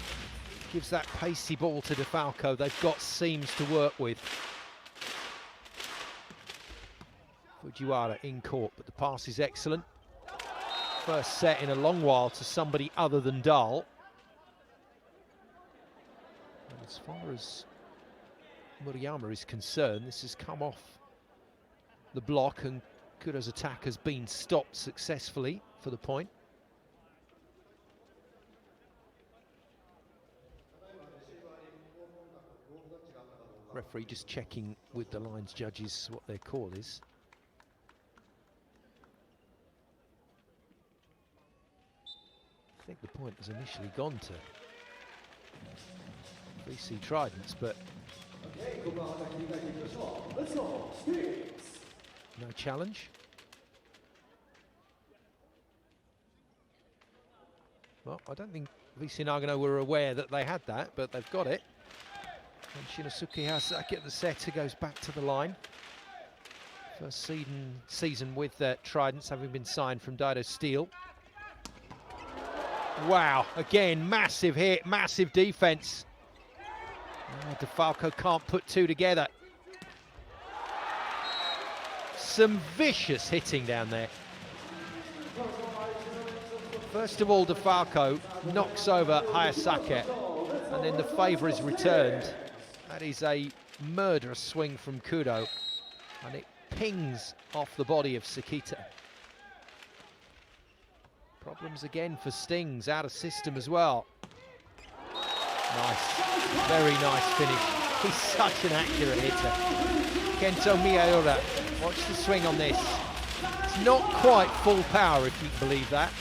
gives that pacey ball to Defalco, they've got seams to work with. Fujiwara in court, but the pass is excellent. First set in a long while to somebody other than Dahl. And as far as Murayama is concerned, this has come off the block and Kudo's attack has been stopped successfully for the point. Referee just checking with the lines judges what their call is. I think the point has initially gone to VC Tridents, but no challenge. Well, I don't think VC Nagano were aware that they had that, but they've got it. And Shinosuke Hasaki at the setter goes back to the line. First season with Tridents, having been signed from Daido Steel. Wow, again, massive hit, massive defense. Oh, Defalco can't put two together. Some vicious hitting down there. First of all, Defalco knocks over Hayasaka, and then the favour is returned. That is a murderous swing from Kudo, and it pings off the body of Sekita. Problems again for Stings, out of system as well. Nice, very nice finish. He's such an accurate hitter. Kento Miura, watch the swing on this. It's not quite full power, if you can believe that.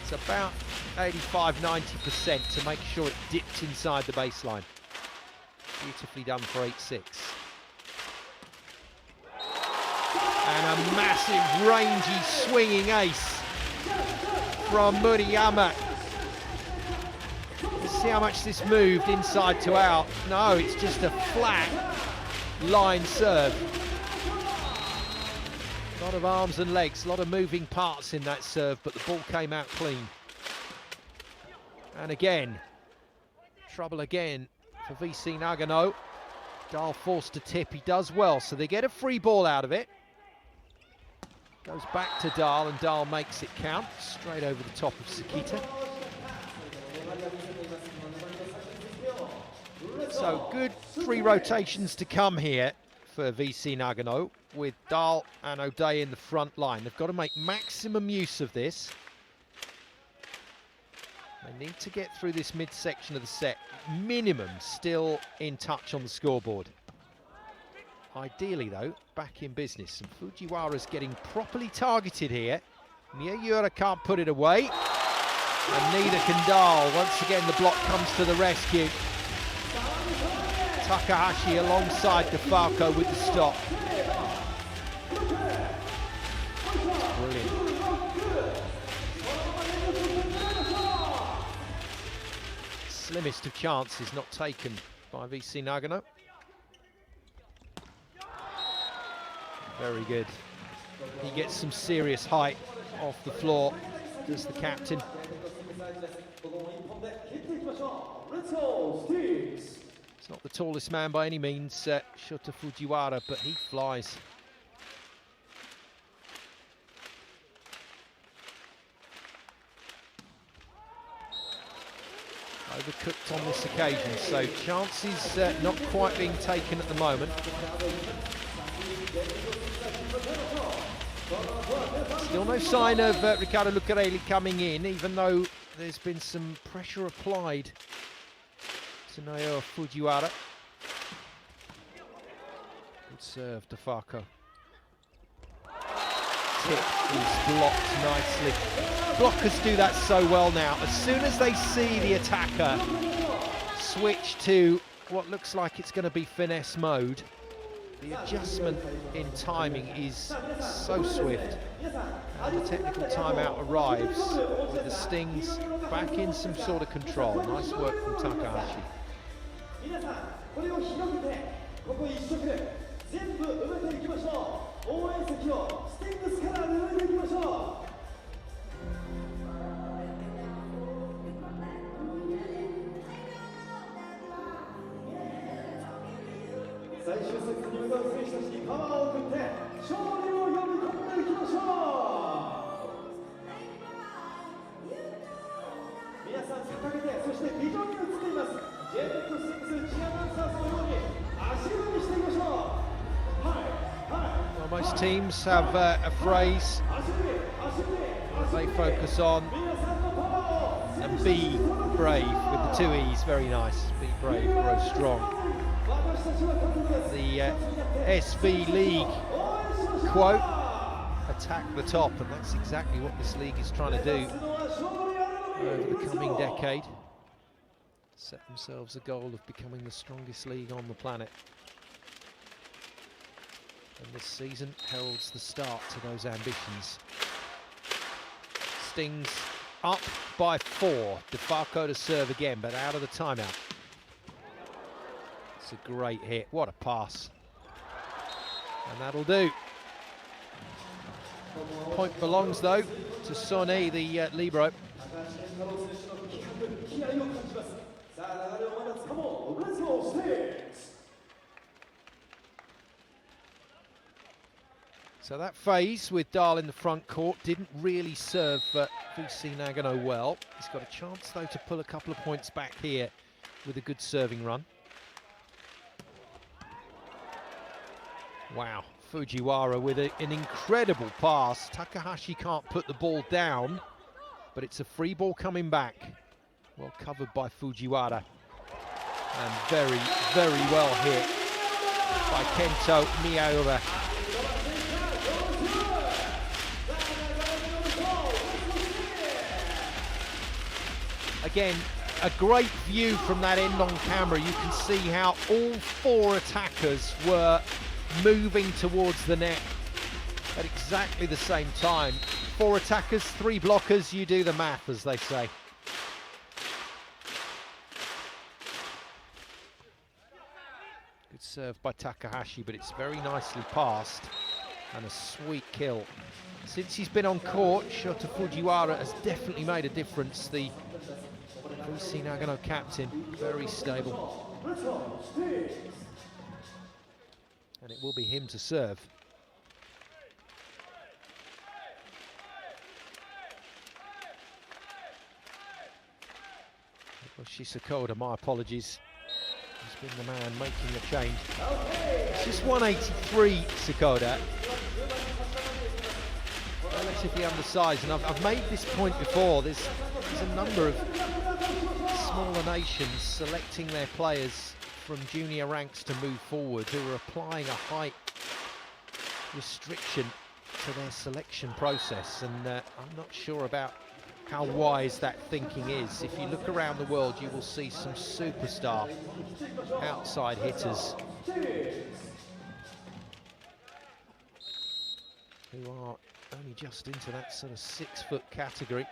It's about 85–90% to make sure it dips inside the baseline. Beautifully done for 8-6. And a massive, rangy, swinging ace from Murayama. Let's see how much this moved inside to out. No, it's just a flat line serve. A lot of arms and legs, a lot of moving parts in that serve, but the ball came out clean. And again, trouble again for VC Nagano. Dahl forced to tip, he does well, so they get a free ball out of it. Goes back to Dahl, and Dahl makes it count, straight over the top of Sekita. So good 3 rotations to come here for VC Nagano, with Dahl and O'Day in the front line. They've got to make maximum use of this. They need to get through this midsection of the set, minimum still in touch on the scoreboard. Ideally, though, back in business. And Fujiwara's getting properly targeted here. Miura can't put it away. And neither can Dahl. Once again, the block comes to the rescue. Takahashi alongside Defalco with the stop. Brilliant. Slimmest of chances not taken by VC Nagano. Very good. He gets some serious height off the floor, does the captain. He's not the tallest man by any means, Shota Fujiwara, but he flies. Overcooked on this occasion, so chances not quite being taken at the moment. Still no sign of Riccardo Lucarelli coming in, even though there's been some pressure applied Tsunoyo Fujiwara. Good serve, Defalco. Tip is blocked nicely. Blockers do that so well now. As soon as they see the attacker switch to what looks like it's going to be finesse mode, the adjustment in timing is so swift. And the technical timeout arrives with the Stings back in some sort of control. Nice work from Takahashi. 皆さん、これを広げて、ここ一色全部埋めていきましょう。応援席をスティングスカラーで埋めていきましょう。最終節に向かう選手たちにパワーを送って勝利を呼び込んでいきましょう。皆さん掲げて、そしてビジョンに映っています Jtekt 6チアダンサーズのように足踏みしていきましょう。Well, most teams have a phrase they focus on, and be brave with the two E's. Very nice. Be brave, grow strong. The V.League quote, attack the top, and that's exactly what this league is trying to do over the coming decade. Set themselves a goal of becoming the strongest league on the planet. And this season heralds the start to those ambitions. Stings up by 4. Defalco to serve again, but out of the timeout. It's a great hit. What a pass. And that'll do. Point belongs, though, to Sonny, the libero. So that phase with Dahl in the front court didn't really serve VC Nagano well. He's got a chance, though, to pull a couple of points back here with a good serving run. Wow, Fujiwara with an incredible pass. Takahashi can't put the ball down, but it's a free ball coming back. Well covered by Fujiwara. And very, very well hit by Kento Miyaura. Again, a great view from that end on camera. You can see how all 4 attackers were moving towards the net at exactly the same time. 4 attackers, 3 blockers, you do the math, as they say. Good serve by Takahashi, but it's very nicely passed, and a sweet kill. Since he's been on court, Shota Fujiwara has definitely made a difference. The VC Nagano captain, very stable. And it will be him to serve. Sekita, my apologies. He's been the man making a change. It's just 183, Sekita. Relatively undersized, and I've made this point before. There's a number of smaller nations selecting their players from junior ranks to move forward who are applying a height restriction to their selection process, and I'm not sure about how wise that thinking is. If you look around the world, you will see some superstar outside hitters who are only just into that sort of 6-foot category.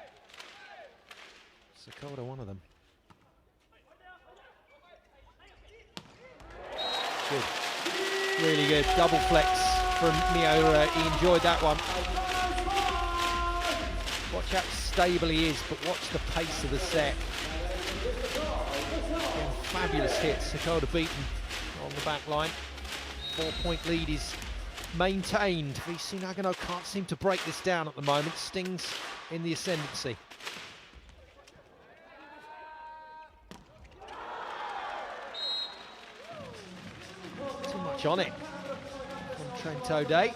Sekita, one of them. Good, really good. Double flex from Miyaura. He enjoyed that one. Watch how stable he is, but watch the pace of the set. Again, fabulous hits. Sekita beaten on the back line. 4-point lead is maintained. VC Nagano can't seem to break this down at the moment. Stings in the ascendancy. Too much on it from Trento Day.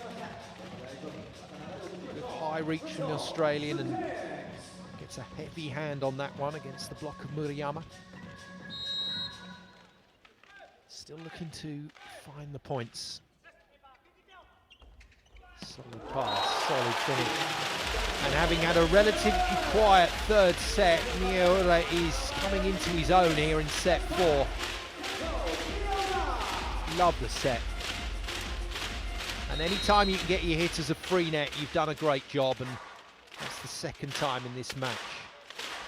Good high reach from the Australian, and gets a heavy hand on that one against the block of Murayama. Still looking to find the points. Solid pass, solid finish. And having had a relatively quiet third set, Miura is coming into his own here in set 4. Love the set. And any time you can get your hitters a free net, you've done a great job. And that's the second time in this match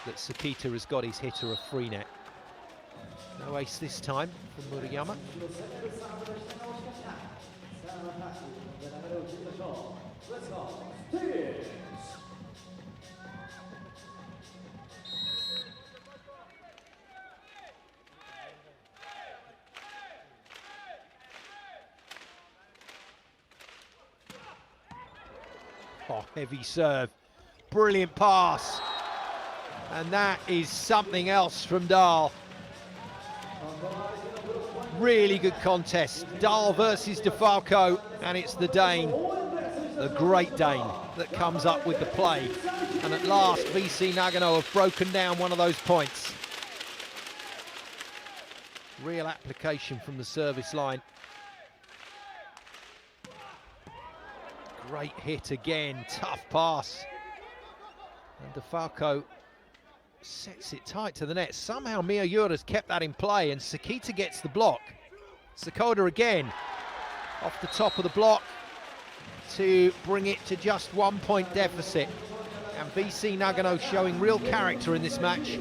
that Sekita has got his hitter a free net. No ace this time from Murayama. Oh, heavy serve. Brilliant pass. And that is something else from Dahl. Really good contest. Dahl versus Defalco, and it's the Dane, the great Dane, that comes up with the play. And at last, VC Nagano have broken down one of those points. Real application from the service line. Great hit again, tough pass. And Defalco sets it tight to the net. Somehow Miura's kept that in play, and Sekita gets the block. Sekita again, off the top of the block to bring it to just 1 point deficit. And VC Nagano showing real character in this match.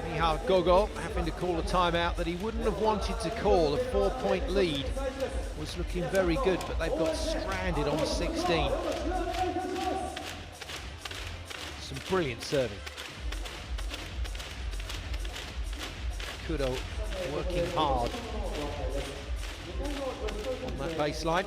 Mihal Gogo having to call a timeout that he wouldn't have wanted to call. A 4-point lead was looking very good, but they've got stranded on 16. Some brilliant serving. Kudo working hard on that baseline.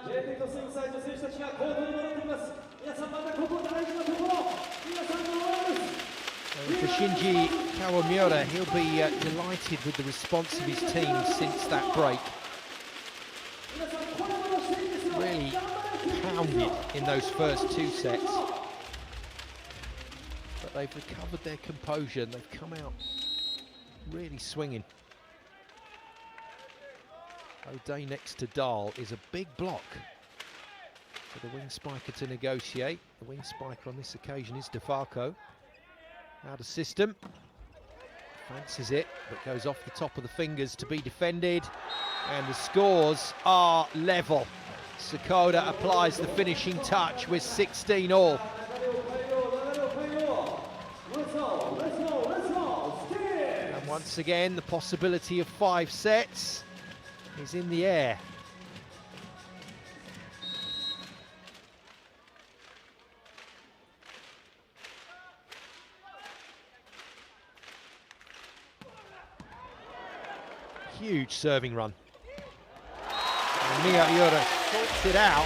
Jtekt スイングサイド選手たちがコートに戻っています。皆さんまたここ大事なところ、皆さんの応援です。For Shinji Kawamura, he'll be delighted with the response of his team since that break. Really pounded in those first 2 sets. But they've recovered their composure and they've come out really swinging. O'Day next to Dahl is a big block for the wing spiker to negotiate. The wing spiker on this occasion is Defalco. Out of system. Fancies it, but goes off the top of the fingers to be defended. And the scores are level. Sekita applies the finishing touch with 16 all. And once again, the possibility of 5 sets is in the air. Huge serving run. And Miura sorts it out.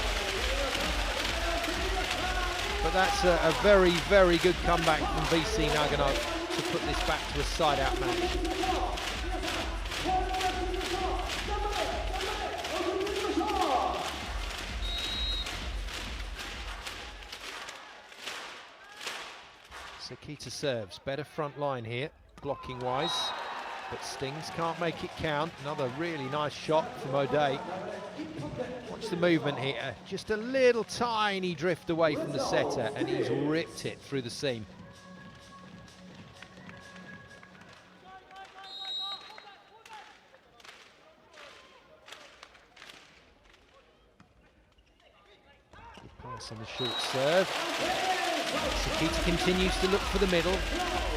But that's a very, very good comeback from VC Nagano to put this back to a side-out match. Sekita serves, better front line here, blocking wise, but Stings can't make it count. Another really nice shot from O'Day. Watch the movement here, just a little tiny drift away from the setter, and he's ripped it through the seam. Good pass on the short serve. Sekita continues to look for the middle.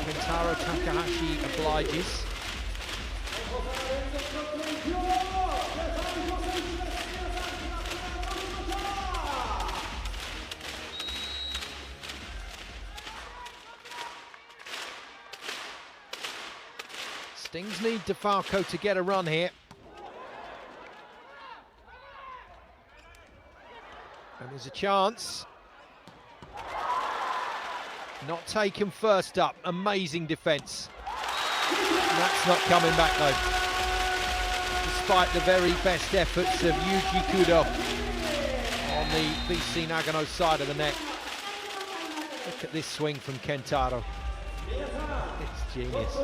Kentaro Takahashi obliges. Stings need Defalco to get a run here. And there's a chance. Not taken first up. Amazing defence. That's not coming back though. Despite the very best efforts of Yuji Kudo on the VC Nagano side of the net. Look at this swing from Kentaro. It's genius.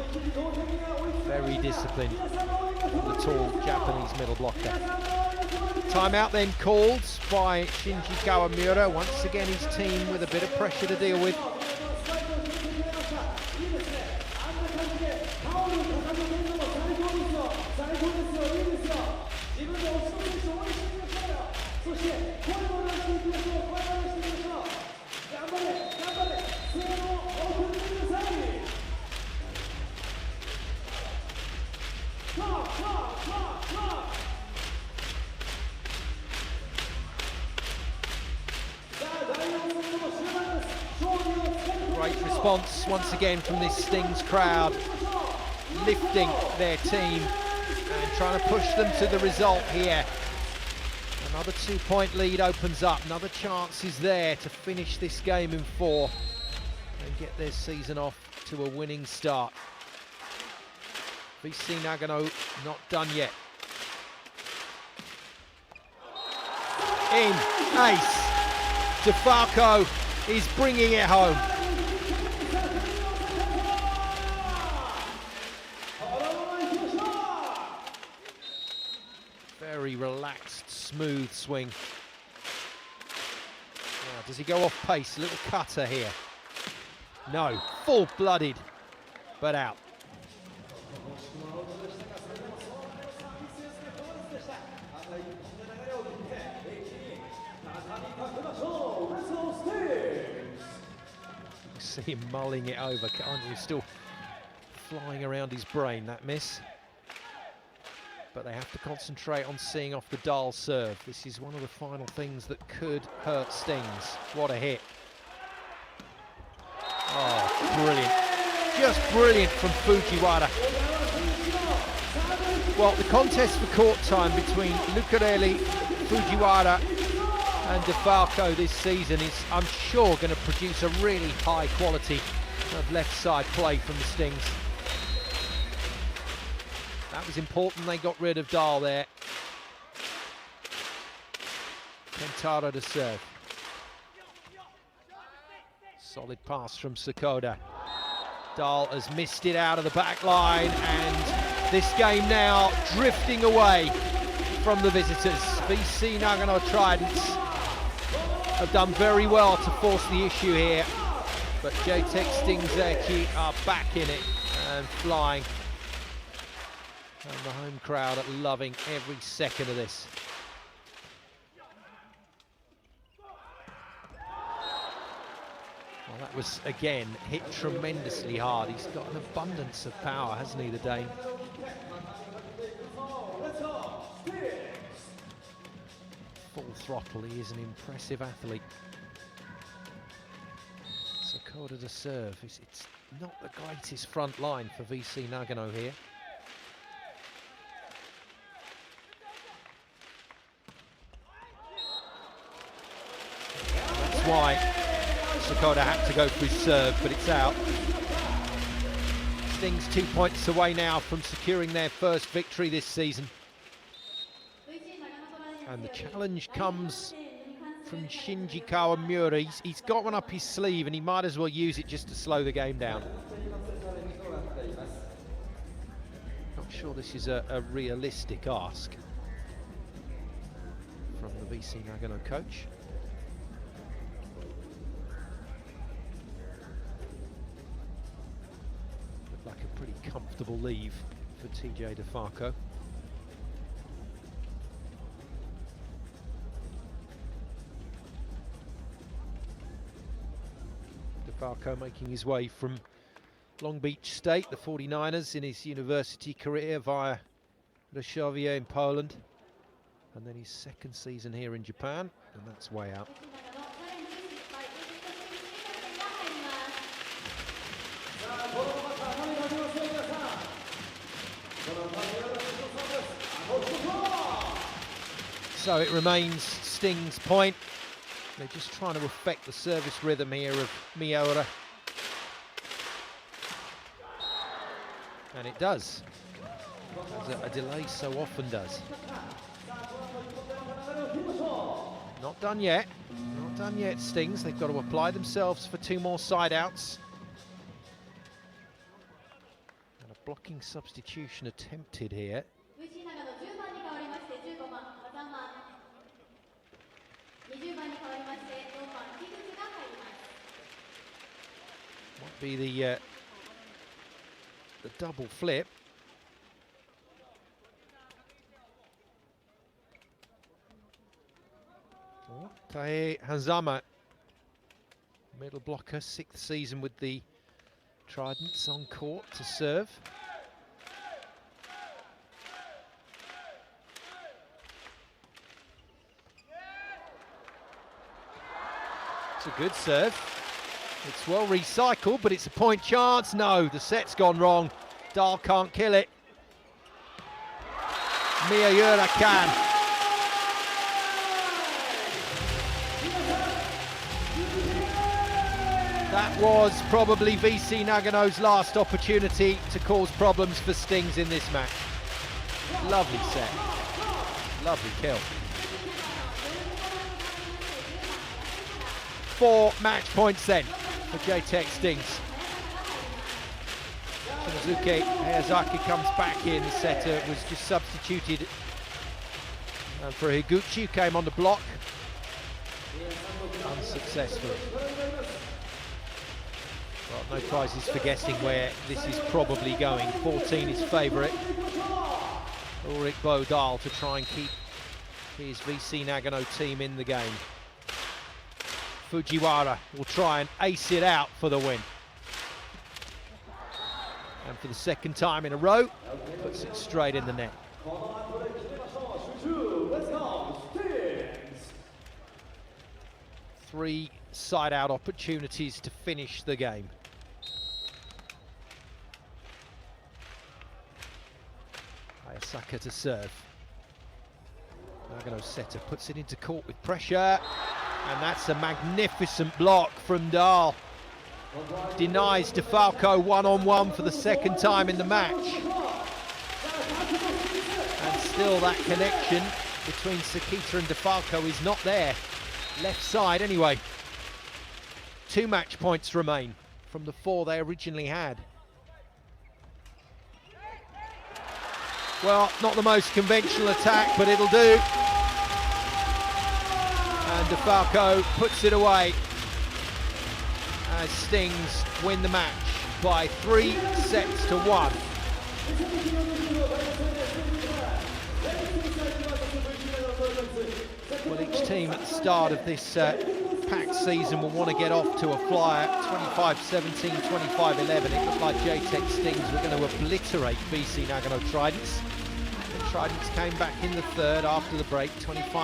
Very disciplined. The tall Japanese middle blocker. Timeout then called by Shinji Kawamura. Once again his team with a bit of pressure to deal with. Great response once again from this Stings crowd, lifting their team and trying to push them to the result here. Another 2-point lead opens up, another chance is there to finish this game in 4 and get their season off to a winning start. VC Nagano not done yet. In, ace. Defalco is bringing it home. Very relaxed, smooth swing. Now, does he go off pace? A little cutter here. No, full-blooded, but out. See him mulling it over, can't you? Still flying around his brain, that miss. But they have to concentrate on seeing off the Dahl serve. This is one of the final things that could hurt Stings. What a hit. Oh, brilliant. Just brilliant from Fujiwara. Well, the contest for court time between Lucarelli, Fujiwara and Defalco this season is, I'm sure, going to produce a really high quality of left side play from the Stings. That was important, they got rid of Dahl there. Kentaro to serve. Solid pass from Sekita. Dahl has missed it out of the back line, and this game now drifting away from the visitors. VC Nagano Tridents have done very well to force the issue here, but Jtekt Stings Aichi are back in it and flying. And the home crowd are loving every second of this. Well, that was, again, hit tremendously hard. He's got an abundance of power, hasn't he, the Dane? Full throttle, he is an impressive athlete. Sekita to serve. It's not the greatest front line for VC Nagano here. That's why Sekita had to go for his serve, but it's out. Stings 2 points away now from securing their first victory this season. And the challenge comes from Shinji Kawamura. He's got one up his sleeve and he might as well use it just to slow the game down. Not sure this is a realistic ask from the VC Nagano coach. Looked like a pretty comfortable leave for TJ Defalco. Defalco making his way from Long Beach State, the 49ers, in his university career via Rzeszów in Poland. And then his second season here in Japan, and that's way out. So it remains Stings' point. They're just trying to affect the service rhythm here of Miura. And it does, as a delay so often does. Not done yet. Not done yet, Stings. They've got to apply themselves for 2 more side outs. And a blocking substitution attempted here. VC 長野10番に変わりまして15番和田間、20番に変わりまして4番木口が入ります。 Might be the double flip. Oh, Tae Hazama, middle blocker, 6th season with the Tridents, on court to serve. It's a good serve. It's well recycled, but it's a point chance. No, the set's gone wrong. Dahl can't kill it. Miyura can. That was probably VC Nagano's last opportunity to cause problems for Stings in this match. Lovely set. Lovely kill. 4 match points then for Jtekt Stings. Shinozuke Hayazaki comes back in. The setter was just substituted for Higuchi, who came on the block. Unsuccessful. Well, no prizes for guessing where this is probably going. 14 is favourite. Ulrich Bodal to try and keep his VC Nagano team in the game. Fujiwara will try and ace it out for the win. And for the 2nd time in a row, puts it straight in the net. 3 side-out opportunities to finish the game. Hayasaka to serve. Nagano setter puts it into court with pressure. And that's a magnificent block from Dahl. Denies Defalco one-on-one for the 2nd time in the match. And still that connection between Sekita and Defalco is not there. Left side anyway. 2 match points remain from the 4 they originally had. Well, not the most conventional attack, but it'll do. And Defalco puts it away as Stings win the match by 3 sets to 1. Well, each team at the start of this packed season will want to get off to a flyer. 25-17, 25-11. It looked like Jtekt Stings were going to obliterate VC Nagano Tridents. The Tridents came back in the 3rd after the break, 25